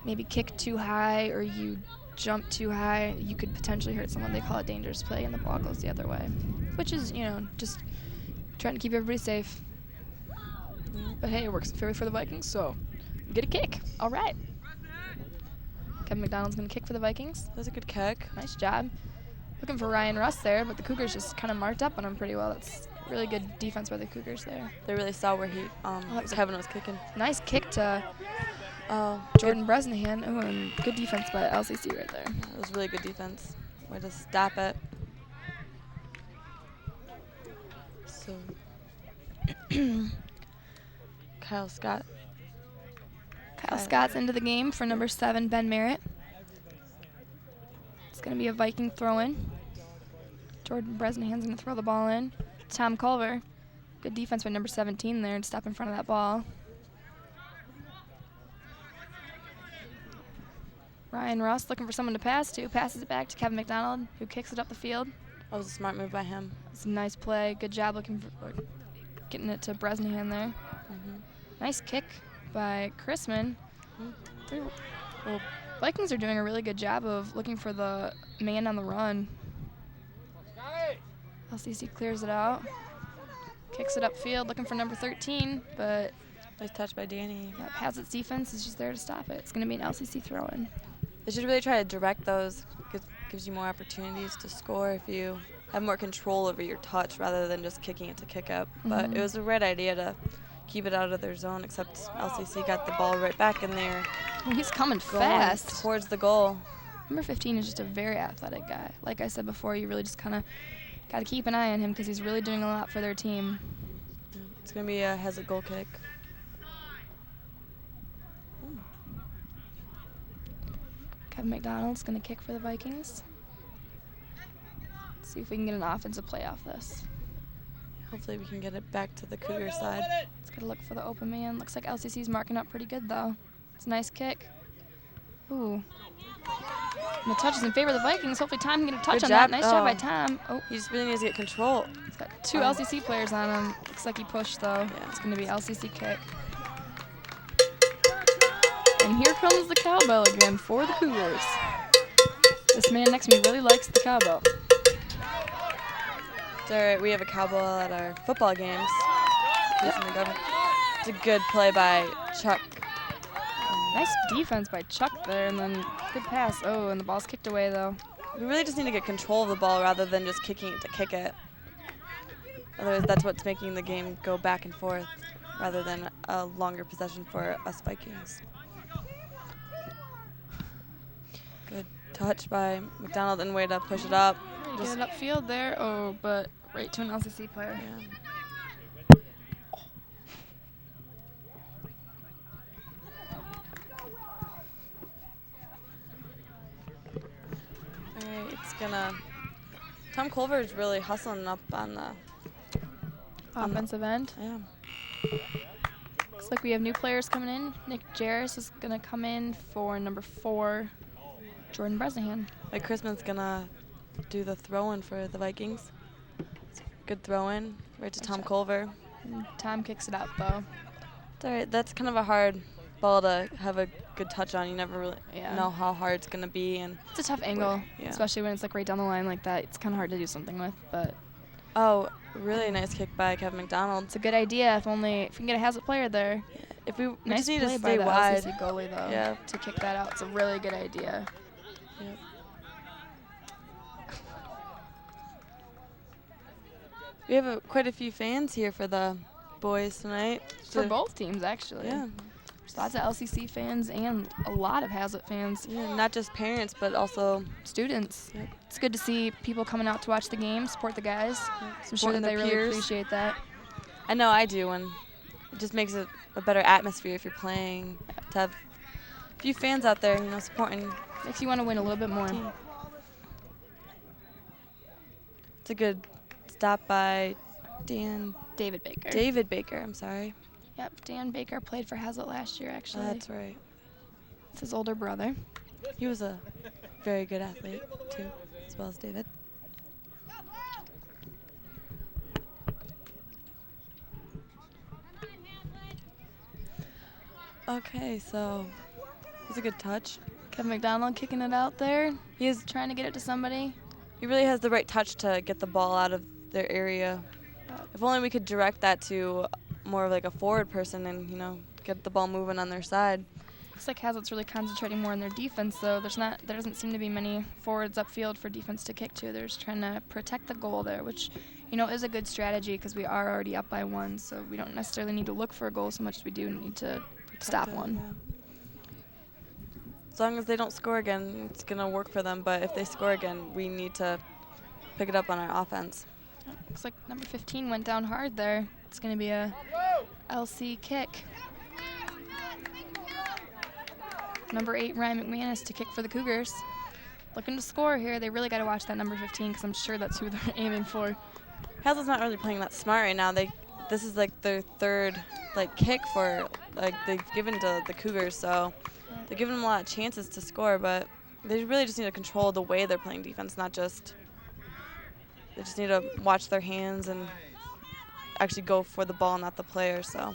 maybe kick too high or you jump too high, you could potentially hurt someone. They call it dangerous play, and the ball goes the other way, which is, just trying to keep everybody safe. But hey, it works in favor for the Vikings, so get a kick. All right. Kevin McDonald's going to kick for the Vikings. That's a good kick. Nice job. Looking for Ryan Russ there, but the Cougars just kind of marked up on him pretty well. That's really good defense by the Cougars there. They really saw where Kevin was kicking. Nice kick to Jordan Bresnahan. Oh, and good defense by LCC right there. Yeah, it was really good defense. Way to stop it. So, Kyle Scott. Kyle Scott's into the game for number 7, Ben Merritt. It's going to be a Viking throw-in. Jordan Bresnahan's going to throw the ball in. Tom Culver. Good defense by number 17 there to step in front of that ball. Ryan Russ looking for someone to pass to. Passes it back to Kevin McDonald, who kicks it up the field. That was a smart move by him. It's a nice play. Good job looking for getting it to Bresnahan there. Nice kick by Chrisman. Well, Vikings are doing a really good job of looking for the man on the run. LCC clears it out. Kicks it upfield, looking for number 13, but Nice touch by Danny. has its defense is just there to stop it. It's going to be an LCC throw-in. They should really try to direct those. Gives you more opportunities to score if you have more control over your touch rather than just kicking it to kick up. But it was a right idea to keep it out of their zone, except LCC got the ball right back in there. Well, he's coming going fast. towards the goal. Number 15 is just a very athletic guy. Like I said before, you really just kind of got to keep an eye on him because he's really doing a lot for their team. It's going to be a Hazard goal kick. Kevin McDonald's going to kick for the Vikings. See if we can get an offensive play off this. Hopefully we can get it back to the Cougar side. Let's get a look for the open man. Looks like LCC's marking up pretty good, though. It's a nice kick. Ooh. And the touch is in favor of the Vikings. Hopefully Tom can get a touch Good on job. that. Nice job by Tom. Oh, He just really needs to get control. he's got 2 LCC players on him. Looks like he pushed, though. Yeah. It's going to be LCC kick. And here comes the cowbell again for the Cougars. This man next to me really likes the cowbell. It's all right. We have a cowbell at our football games. It's a good play by Chuck. Nice defense by Chuck there, and then good pass. Oh, and the ball's kicked away, though. We really just need to get control of the ball rather than just kicking it to kick it. Otherwise, that's what's making the game go back and forth rather than a longer possession for us Vikings. Good touch by McDonald and way to push it up. Get it upfield there. Oh, but right to an LCC player. Yeah. All right, it's gonna. Tom Culver is really hustling up on the Offensive end. Yeah. Looks like we have new players coming in. Nick Jarris is going to come in for number 4, Jordan Bresnahan. Like Chrisman's gonna do the throw-in for the Vikings. Good throw-in right to Tom Culver. And Tom kicks it out, though. It's all right. That's kind of a hard ball to have a good touch on. You never really Yeah. know how hard it's gonna be, and It's a tough angle, yeah. especially when it's like right down the line like that. It's kind of hard to do something with, but oh, really nice kick by Kevin McDonald. it's a good idea if we can get a Hazlet player there. If we Nice just need to play stay by the wide. LCC goalie, though, Yeah. to kick that out. It's a really good idea. Yep. We have quite a few fans here for the boys tonight. For both teams, actually. Yeah. There's lots of LCC fans and a lot of Hazlet fans. Yeah, not just parents, but also Students. Yep. It's good to see people coming out to watch the game, support the guys. So I'm sure supporting that they their really peers. appreciate that. I know I do, and it just makes it a better atmosphere if you're playing. To have a few fans out there, supporting. Makes you want to win a little bit more. Team. It's a good stop by David Baker. David Baker. I'm sorry. Yep, Dan Baker played for Hazlet last year, actually. That's right. It's his older brother. He was a very good athlete too, as well as David. Okay, so it's a good touch. Kevin McDonald kicking it out there. He is Trying to get it to somebody. He really has the right touch to get the ball out of their area. If only we could direct that to more of like a forward person and, get the ball moving on their side. Looks like Hazlet's really concentrating more on their defense, though. There doesn't seem to be many forwards upfield for defense to kick to. They're just trying to protect the goal there, which, is a good strategy because we are already up by 1, so we don't necessarily need to look for a goal so much as we do need to stop one. Yeah. As long as they don't score again, it's going to work for them. But if they score again, we need to pick it up on our offense. Looks like number 15 went down hard there. It's going to be a LC kick. Number 8, Ryan McManus to kick for the Cougars. Looking to score here. They really got to watch that number 15 because I'm sure that's who they're aiming for. Hazlett's not really playing that smart right now. This is like their third kick for they've given to the Cougars, so they're giving them a lot of chances to score, but they really just need to control the way they're playing defense, they just need to watch their hands and actually go for the ball, not the player. So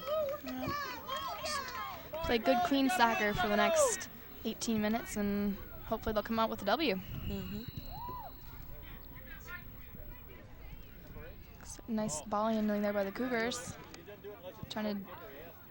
Play good, clean soccer for the next 18 minutes, and hopefully they'll come out with a W. Mm-hmm. Nice ball handling there by the Cougars. Trying to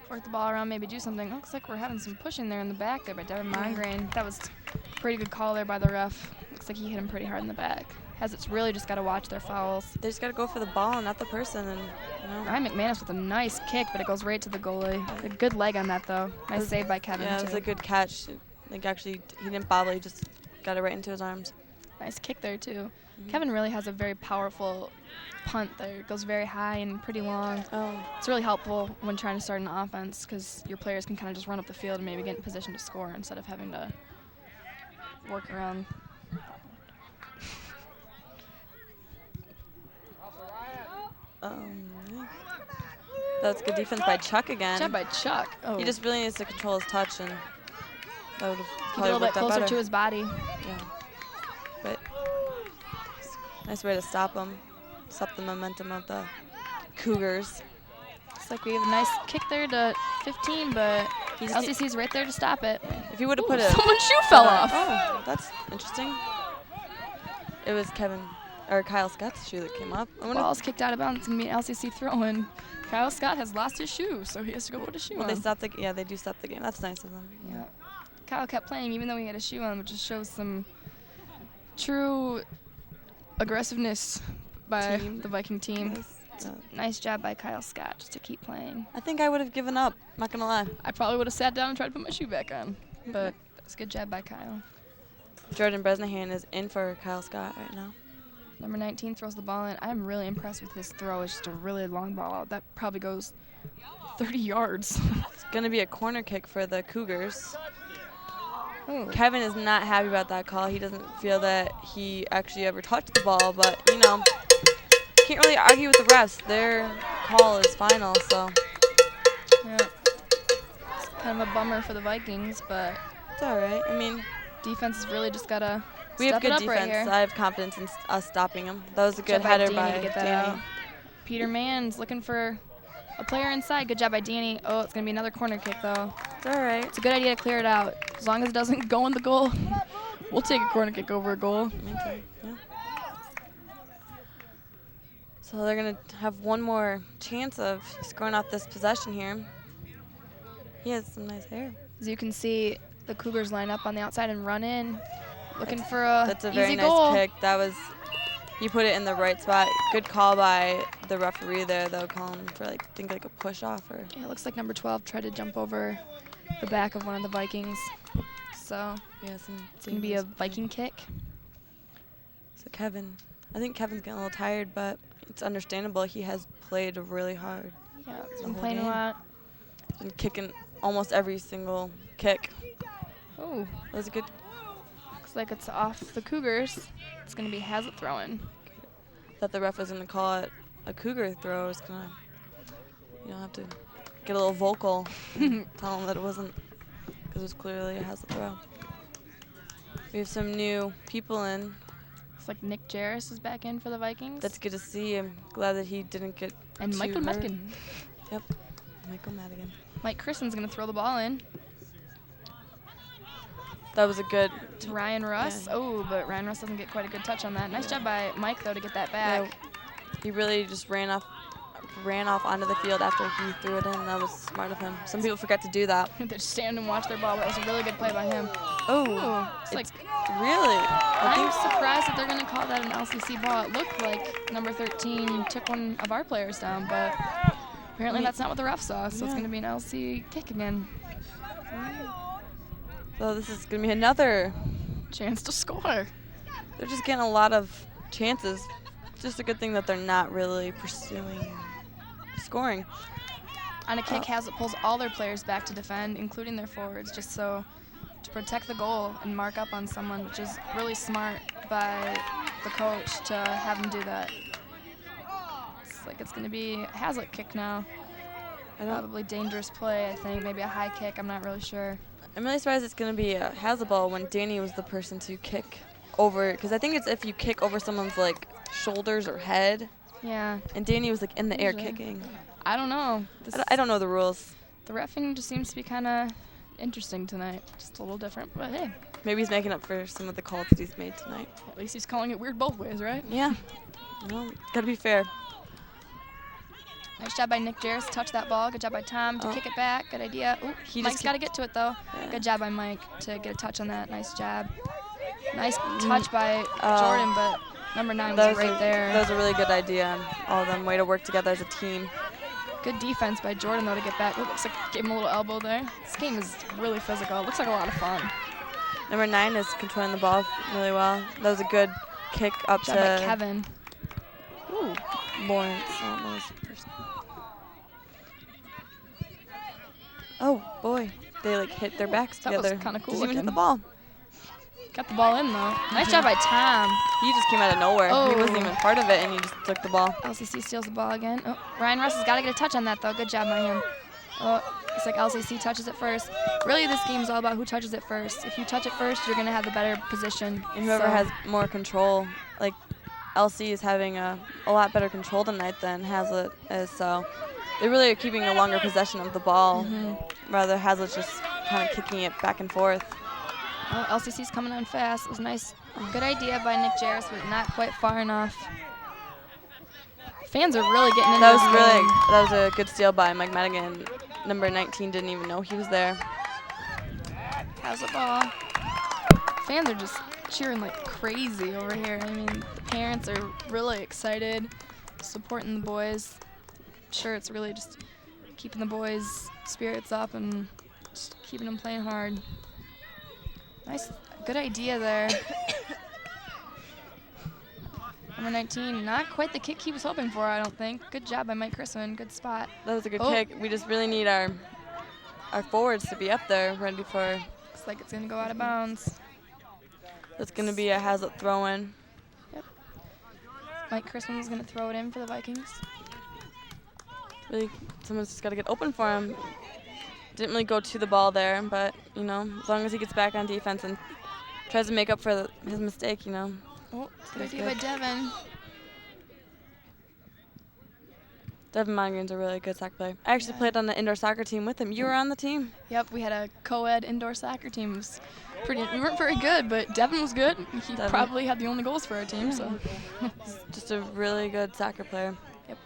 work the ball around, maybe do something. Looks like we're having some pushing there in the back there by Devin Mongrain. That was a pretty good call there by the ref. Looks like he hit him pretty hard in the back. Hazlet's really just got to watch their fouls. They just got to go for the ball, not the person. And Ryan McManus with a nice kick, but it goes right to the goalie. A good leg on that, though. Nice save by Kevin, yeah, too. it was a good catch. Actually, he didn't bobble. He just got it right into his arms. Nice kick there, too. Kevin really has a very powerful punt there. It goes very high and pretty long. Oh. It's really helpful when trying to start an offense because your players can kind of just run up the field and maybe get in position to score instead of having to work around. That's good defense by Chuck again. Job by Chuck. Oh. He just really needs to control his touch, and that would have Keep it a probably little bit worked out closer better. to his body. Yeah. But nice way to stop him. Stop the momentum of the Cougars. Looks like we have a nice kick there to 15, but LCC's right there to stop it. If he would have put it. Someone's shoe fell off. Oh, that's interesting. It was Kyle Scott's shoe that came up. Ball's kicked out of bounds. It's going to be an LCC throw-in. Kyle Scott has lost his shoe, so he has to go put a shoe on. They do stop the game. That's nice of them. Yeah. Kyle kept playing even though he had a shoe on, which just shows some true aggressiveness by the Viking team. Yes. Nice job by Kyle Scott just to keep playing. I think I would have given up, not going to lie. I probably would have sat down and tried to put my shoe back on, but that's a good job by Kyle. Jordan Bresnahan is in for Kyle Scott right now. Number 19 throws the ball in. I'm really impressed with his throw. It's just a really long ball out. That probably goes 30 yards. It's going to be a corner kick for the Cougars. Oh. Kevin is not happy about that call. He doesn't feel that he actually ever touched the ball, but, can't really argue with the refs. Their call is final, so. Yeah. Kind of a bummer for the Vikings, but It's all right. I mean, defense has really just got to we have step it good up defense. right here. I have confidence in us stopping him. That was a good Good job header Danny by to get that Danny. out. Peter Mann's looking for a player inside. Good job by Danny. Oh, it's going to be another corner kick, though. It's all right. It's a good idea to clear it out. As long as it doesn't go in the goal, we'll take a corner kick over a goal. Me too. Yeah. So they're going to have one more chance of scoring off this possession here. He has some nice hair. As you can see, the Cougars line up on the outside and run in, looking for a That's a easy very goal. nice kick. That was, he put it in the right spot. Good call by the referee there, though, calling for like a push off or. Yeah, it looks like number 12 tried to jump over the back of one of the Vikings. So Yeah, it's going to be a Viking kick. So Kevin, I think Kevin's getting a little tired, but it's understandable. He has played really hard. Yeah, he's The been whole playing a game. lot. He's been kicking almost every single kick. Oh, That was a good. looks like it's off the Cougars. It's going to be Hazlitt throwing. Thought the ref was going to call it a Cougar throw. I was going to, have to get a little vocal and tell him that it wasn't, because it was clearly a Hazlitt throw. We have some new people in. Looks like Nick Jarris is back in for the Vikings. That's good to see. I'm glad that he didn't get and too Michael hurt. Metkin. Yep, Michael Madigan. Mike Christen's going to throw the ball in That was a good. to Ryan Russ. Yeah. Oh, but Ryan Russ doesn't get quite a good touch on that. Nice job by Mike, though, to get that back. Yeah, he really just ran off onto the field after he threw it in. That was smart of him. Some people forget to do that. They just stand and watch their ball. That was a really good play by him. Oh, It's like, really? I I'm think surprised that they're going to call that an LCC ball. It looked like number 13 took one of our players down, but apparently that's not what the ref saw, so it's Yeah. going to be an LC kick again. so. This is gonna be another. Chance to score. They're just getting a lot of chances. Just a good thing that they're not really pursuing scoring. On a kick, Hazlitt pulls all their players back to defend, including their forwards, just so to protect the goal and mark up on someone, which is really smart by the coach to have him do that. It's like it's going to be a Hazlitt kick now. Probably dangerous play, I think. Maybe a high kick. I'm not really sure. I'm really surprised it's gonna be a Hazlitt ball when Danny was the person to kick over, because I think it's if you kick over someone's like shoulders or head, Yeah. and Danny was like in the air Usually. kicking. I don't know. I don't know the rules. The reffing just seems to be kind of interesting tonight. Just a little different, but hey, Maybe he's making up for some of the calls that he's made tonight. at least he's calling it weird both ways, right? Yeah. Well, gotta be fair. Nice job by Nick Jarris to touch that ball. Good job by Tom to Oh. kick it back. Good idea. Ooh, He Mike's just got to get to it, though. Yeah. Good job by Mike to get a touch on that. Nice job. Nice touch by Jordan, but number 9 was right there. That was a really good idea on all of them. Way to work together as a team. Good defense by Jordan, though, to get back. Ooh, looks like gave him a little elbow there. This game is really physical. It looks like a lot of fun. Number 9 is controlling the ball really well. That was a good kick up Good job by to Kevin. Ooh, Lawrence. Oh, that was the person. Oh boy, they like hit their backs That was together. kinda cool Didn't even hit the looking. ball. Got the ball in, though. Nice job by Tom. He just came out of nowhere. He wasn't Oh. even part of it, and he just took the ball. LCC steals the ball again. Oh, Ryan Russ has got to get a touch on that, though. Good job by him. Oh, it's like LCC touches it first. Really, this game's all about who touches it first. If you touch it first, you're going to have the better position. And whoever So- has more control, like LC is having a lot better control tonight than Hazlitt is. So they really are keeping a longer possession of the ball. Rather, Hazlitt's just kind of kicking it back and forth. Oh, LCC's coming on fast. It was nice. Good idea by Nick Jarris, but not quite far enough. Fans are really getting into this game. That was a good steal by Mike Madigan. Number 19 didn't even know he was there. How's the ball? Fans are just cheering like crazy over here. I mean, the parents are really excited, supporting the boys. Sure, it's really just keeping the boys' spirits up and just keeping them playing hard. Nice, good idea there. Number 19, not quite the kick he was hoping for, I don't think. Good job by Mike Chrisman, good spot. That was a good Oh. kick. We just really need our forwards to be up there ready for. Looks like it's gonna go out of bounds. It's going to be a Hazlitt throw-in. Mike Chrisman's gonna throw it in for the Vikings. Really, someone's just got to get open for him. didn't really go to the ball there, but, you know, as long as he gets back on defense and tries to make up for his mistake, you know. Oh, good idea by Devin. Devin Mongrain's a really good soccer player. I actually played on the indoor soccer team with him. You were on the team? Yep, we had a co-ed indoor soccer team. It was we weren't very good, but Devin was good. He probably had the only goals for our team. So, He's just a really good soccer player. Yep.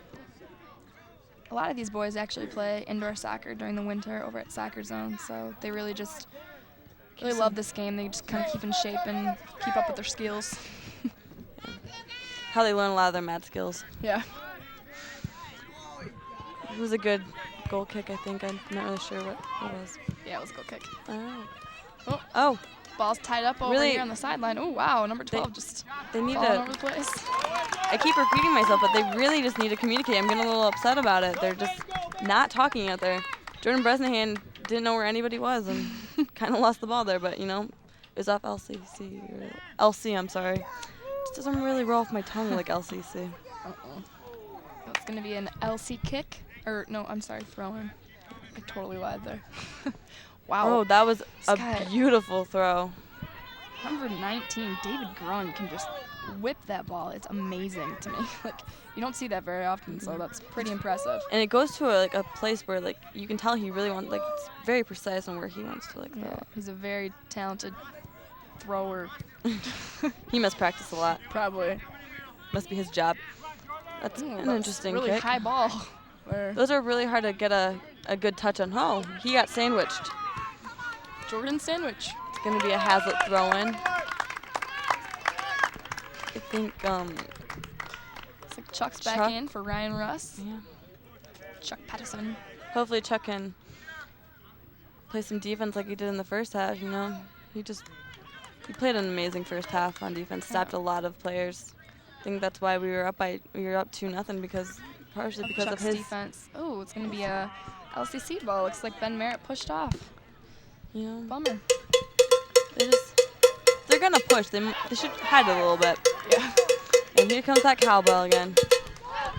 A lot of these boys actually play indoor soccer during the winter over at Soccer Zone, so they really just love this game. They just kind of keep in shape and keep up with their skills. How they learn a lot of their math skills. Yeah. It was a good goal kick, I think. I'm not really sure what it was. Yeah, it was a goal kick. Oh. Ball's tied up over here on the sideline. Oh, wow. Number 12 they need falling to, over the place. I keep repeating myself, but they really just need to communicate. I'm getting a little upset about it. They're just not talking out there. Jordan Bresnahan didn't know where anybody was and kind of lost the ball there, but, you know, it was off LCC. Or LC, I'm sorry. It just doesn't really roll off my tongue like LCC. It's going to be an LC kick. Or, no, I'm sorry, throw-in. I totally lied there. Wow. Oh, that was a beautiful throw. Number 19, David Grund, can just whip that ball. It's amazing to me. Like, you don't see that very often, so that's pretty impressive. And it goes to a place where, like, you can tell he really wants, like, it's very precise on where he wants to, like, throw. Yeah, he's a very talented thrower. He must practice a lot. Probably. Must be his job. That's an interesting really kick. High ball. Those are really hard to get a good touch on. Oh, he got sandwiched. Jordan sandwich. It's going to be a Hazlitt throw-in. I think Looks like Chuck's back in for Ryan Russ. Yeah. Chuck Patterson. Hopefully Chuck can play some defense like he did in the first half, you know. He played an amazing first half on defense, stopped a lot of players. I think that's why we were up 2-0 partially because Chuck's of his defense. Oh, it's going to be a LCC ball. Looks like Ben Merritt pushed off. Yeah. Bummer. They're going to push. They should hide it a little bit. Yeah. And here comes that cowbell again.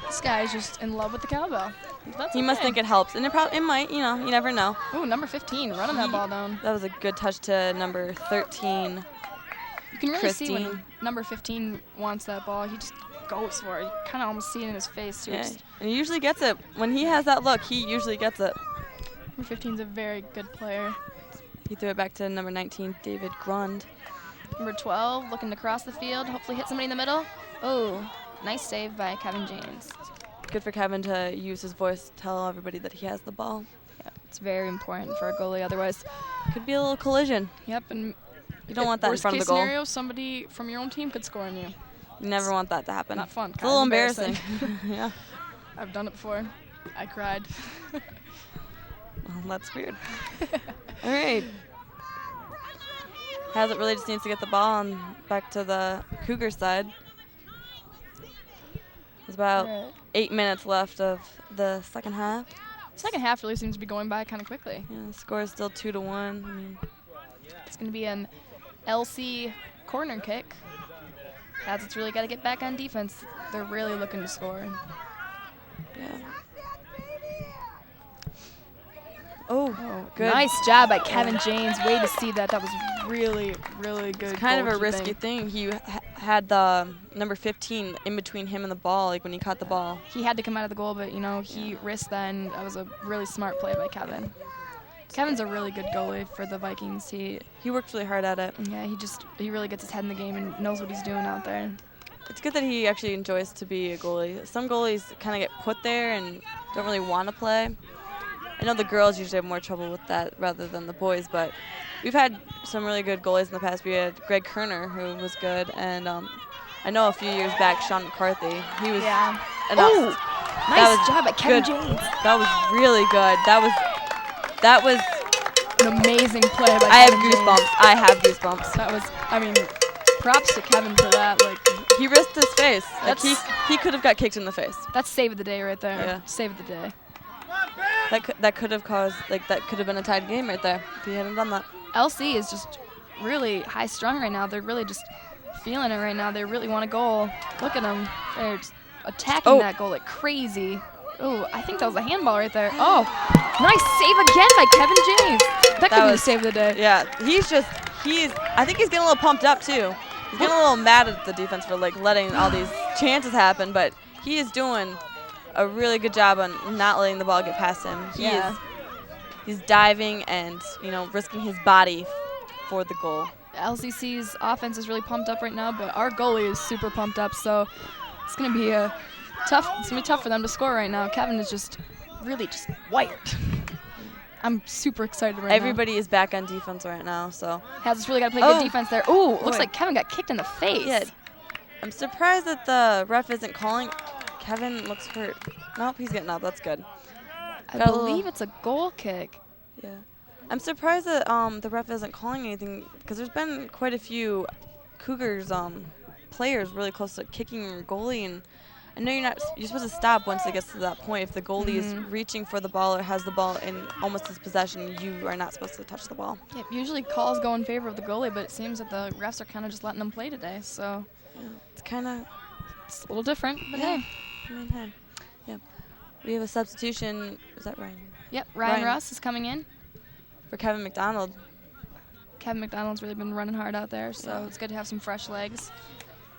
This guy's just in love with the cowbell. He must think it helps, and it might, you know, you never know. Ooh, number 15 running that ball down. That was a good touch to number 13. You can really Christine. see when number 15 wants that ball. He just goes for it. You kind of almost see it in his face, too. Yeah. And he usually gets it. When he has that look, he usually gets it. Number 15's a very good player. He threw it back to number 19, David Grund. Number 12 looking to cross the field, hopefully hit somebody in the middle. Oh, nice save by Kevin James. Good for Kevin to use his voice to tell everybody that he has the ball. Yeah, it's very important for a goalie. Otherwise, could be a little collision. Yep, and you don't want that in front of the goal. Worst case scenario, somebody from your own team could score on you. You never want that to happen. Not fun. It's a little embarrassing. Yeah. I've done it before. I cried. Well, that's weird. All right. Hazlitt really just needs to get the ball on back to the Cougar side. There's about 8 minutes left of the second half. Second half really seems to be going by kind of quickly. Yeah, the score is still 2-1. I mean, it's going to be an LC corner kick. Hazlitt's really got to get back on defense. They're really looking to score. Yeah. Oh, good. Nice job by Kevin James. Way to see that. That was really, really good. It's kind of a risky thing. He had the number 15 in between him and the ball, like when he caught the ball. He had to come out of the goal, but, you know, he risked that, and that was a really smart play by Kevin. Kevin's a really good goalie for the Vikings. He worked really hard at it. Yeah, he really gets his head in the game and knows what he's doing out there. It's good that he actually enjoys to be a goalie. Some goalies kind of get put there and don't really want to play. I know the girls usually have more trouble with that rather than the boys, but we've had some really good goalies in the past. We had Greg Kerner, who was good, and I know a few years back, Sean McCarthy. He was Oh, nice job by Kevin James. That was really good. That was an amazing play by Kevin I have James. goosebumps. I have goosebumps. That was, I mean, props to Kevin for that. Like, he risked his face. Like he could have got kicked in the face. That's save of the day right there. Yeah. Save of the day. That could have caused, like, that could have been a tied game right there if he hadn't done that. LC is just really high strung right now. They're really just feeling it right now. They really want a goal. Look at them. They're just attacking that goal like crazy. Oh, I think that was a handball right there. Oh, Nice save again by Kevin James. That could be the was- save of the day. Yeah, I think he's getting a little pumped up too. He's getting a little mad at the defense for like letting all these chances happen, but he is doing a really good job on not letting the ball get past him. He's diving and, risking his body for the goal. LCC's offense is really pumped up right now, but our goalie is super pumped up, so it's gonna be tough. It's gonna be tough for them to score right now. Kevin is just really wired. I'm super excited right Everybody is back on defense right now, so. Has really got to play good defense there. Ooh, looks Boy. like Kevin got kicked in the face. Yeah, I'm surprised that the ref isn't calling. Kevin looks hurt. Nope, he's getting up. That's good. I Got a little- believe it's a goal kick. Yeah. I'm surprised that the ref isn't calling anything because there's been quite a few Cougars players really close to kicking your goalie, and I know you're supposed to stop once it gets to that point. If the goalie is reaching for the ball or has the ball in almost his possession, you are not supposed to touch the ball. Yeah, usually calls go in favor of the goalie, but it seems that the refs are kind of just letting them play today. So It's kind of it's a little different, but yeah. hey. I mean, hey. Yeah. We have a substitution. Is that Ryan? Yep, Ryan Ryan. Russ is coming in. For Kevin McDonald. Kevin McDonald's really been running hard out there, so Yeah. it's good to have some fresh legs.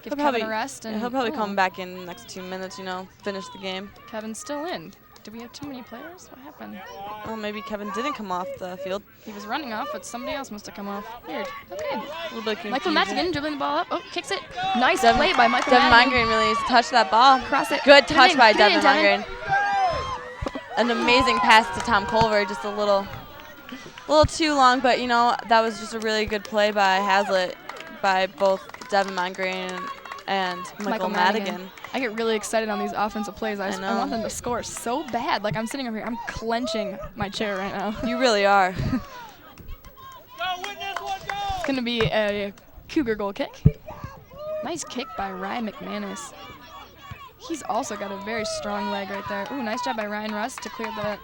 Give He'll Kevin probably- a rest. And He'll probably ooh, come back in the next 2 minutes, finish the game. Kevin's still in. Do we have too many players? What happened? Well, maybe Kevin didn't come off the field. He was running off, but somebody else must have come off. Weird. Okay. A little bit of Michael confusion. Madigan dribbling the ball up. Oh, kicks it. Nice Devin- play by Michael Devin Madigan. Mongrain really needs to touch that ball. Cross it. Good Get it touch in. by Get it in, Devin Mongrain. An amazing pass to Tom Culver, just a little too long, but that was just a really good play by Hazlitt, by both Devin Mongrain and Michael Madigan. I get really excited on these offensive plays. I know. want them to score so bad. Like I'm sitting over here, I'm clenching my chair right now. You really are. Go, witness one, go! It's gonna be a Cougar goal kick. Nice kick by Ryan McManus. He's also got a very strong leg right there. Ooh, nice job by Ryan Russ to clear that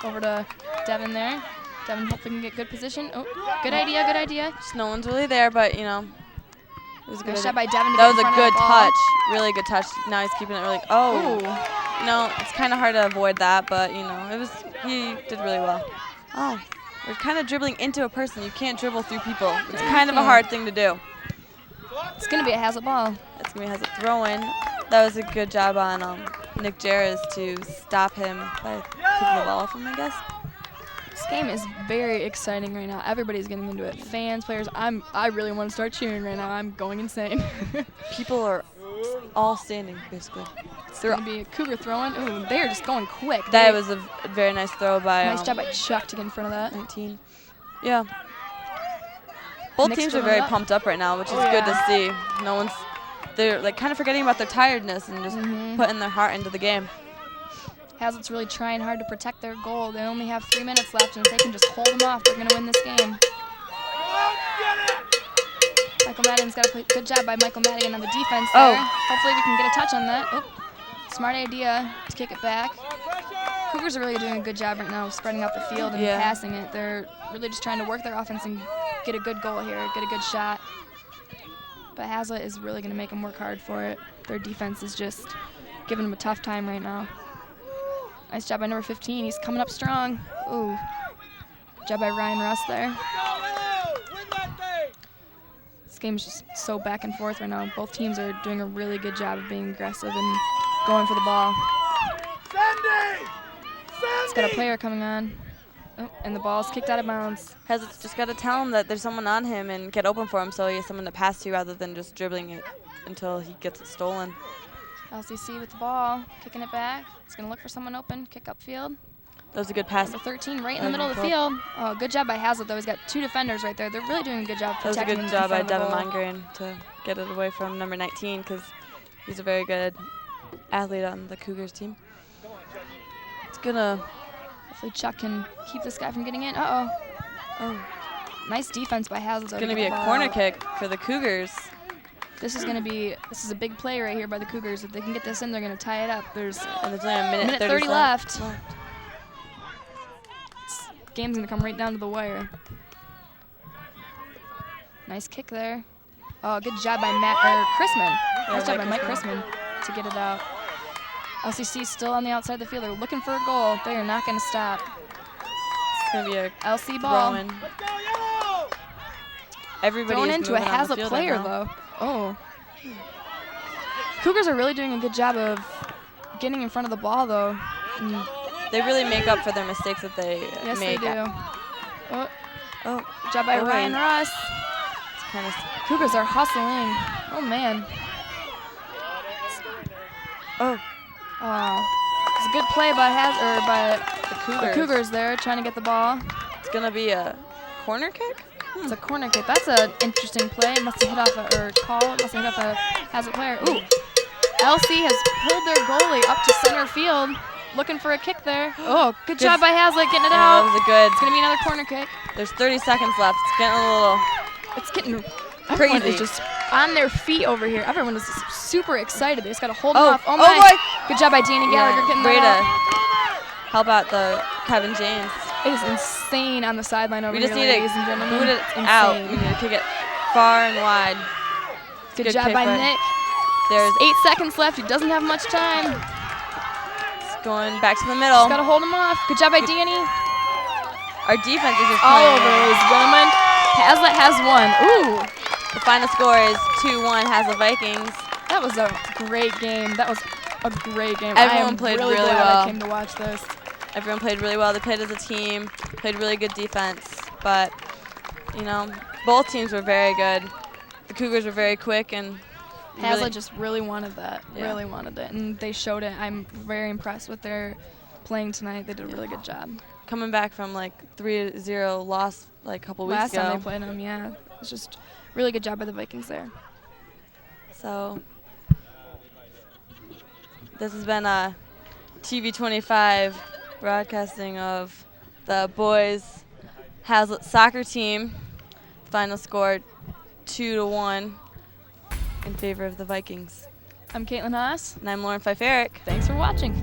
over to Devin there. Devin hopefully can get good position. Oh, good idea, good idea. Just no one's really there, but it was a good. Nice job by Devin to That get was in a front of good the ball. touch, really good touch. Now he's keeping it really. Ooh. It's kind of hard to avoid that, but he did really well. Oh, we're kind of dribbling into a person. You can't dribble through people. It's kind of a hard thing to do. It's gonna be a Hazlitt ball. It's gonna be has a throw in. That was a good job on Nick Jarez to stop him by kicking the ball from, I guess. This game is very exciting right now. Everybody's getting into it. Fans, players. I really want to start cheering right now. I'm going insane. People are all standing basically. It's gonna be a Cougar throwing. Ooh, they're just going quick. That was a very nice throw by. Nice job by Chuck to get in front of that. 19. Yeah. Both Nick's teams are filling very it up. pumped up right now, which is Oh, good to yeah. see. They're like kind of forgetting about their tiredness and just putting their heart into the game. Hazlitt's really trying hard to protect their goal. They only have 3 minutes left, and if they can just hold them off, they're going to win this game. Michael Madigan's got to play. Good job by Michael Madigan on the defense there. Hopefully we can get a touch on that. Oh, smart idea to kick it back. Cougars are really doing a good job right now of spreading out the field and passing it. They're really just trying to work their offense and get a good goal here, get a good shot. But Hazlitt is really going to make them work hard for it. Their defense is just giving them a tough time right now. Nice job by number 15. He's coming up strong. Ooh. Good job by Ryan Russ there. This game's just so back and forth right now. Both teams are doing a really good job of being aggressive and going for the ball. It's got a player coming on. Oh, and the ball's kicked out of bounds. Has just got to tell him that there's someone on him and get open for him so he has someone to pass to rather than just dribbling it until he gets it stolen. LCC with the ball, kicking it back. He's going to look for someone open, kick upfield. That was a good pass. Number 13 right in the middle of the field. Oh, good job by Hazlitt, though. He's got 2 defenders right there. They're really doing a good job That was a protecting good him job by in front Devin of the goal. Mongrain to get it away from number 19 because he's a very good athlete on the Cougars team. It's gonna. Hopefully Chuck can keep this guy from getting in. Uh-oh. Oh, Nice defense by Hazlitt. it's gonna be a corner kick for the Cougars. This is a big play right here by the Cougars. If they can get this in, they're gonna tie it up. There's And there's only a minute, minute 30 left. left. Game's gonna come right down to the wire. Nice kick there. Oh, good job by Chrisman. Nice job by Mike Chrisman to get it out. LCC still on the outside of the field. They're looking for a goal. They are not gonna stop. gonna be a LC ball. throw-in. Let's go, yellow! Thrown Everybody's into a moving on the Hazlitt field player, right now. though. Oh. Cougars are really doing a good job of getting in front of the ball, though. And They really make up for their mistakes that they yes, make. they do. Oh, Oh, good job by Oh, Ryan and- Russ. it's kind of. Cougars are hustling. Oh, man. Oh, It's a good play by the Cougars. the Cougars there, trying to get the ball. It's gonna be a corner kick. It's a corner kick. That's an interesting play. It must have hit off must have hit off a Hazlitt player. Ooh. LC has pulled their goalie up to center field, looking for a kick there. Oh, good job by Hazlitt getting it That out. was a good. It's going to be another corner kick. There's 30 seconds left. It's getting a little. It's getting everyone Crazy. is just on their feet over here. Everyone is just super excited. They just got to hold it Oh, off. Oh, oh my. boy. Good job by Danny Gallagher getting way that to out. help out the Kevin James. It is insane on the sideline over We here, just need ladies to and gentlemen. boot it Insane. out. We need to kick it far and wide. Good job kick by Nick. There's 8 seconds left. He doesn't have much time. it's going back to the middle. Just got to hold him off. Good job by Danny. Our defense is just All playing. over, ladies and gentlemen. Hazlitt has won. Ooh, The final score is 2-1 Hazlitt Vikings. that was a great game. That was a great game. Everyone I am played really really glad well. I came to watch this. Everyone played really well. They played as a team, played really good defense. But, you know, both teams were very good. The Cougars were very quick and Hazlitt really, just really wanted that. Yeah. Really wanted it, and they showed it. I'm very impressed with their playing tonight. They did a really good job. coming back from like 3-0 loss like a couple weeks Last ago. time they played them, yeah. It's just really good job by the Vikings there. So this has been a TV25 broadcasting of the boys Hazlitt soccer team. Final score 2-1 in favor of the Vikings. I'm Caitlin Haas. And I'm Lauren Fife-Eric. Thanks for watching.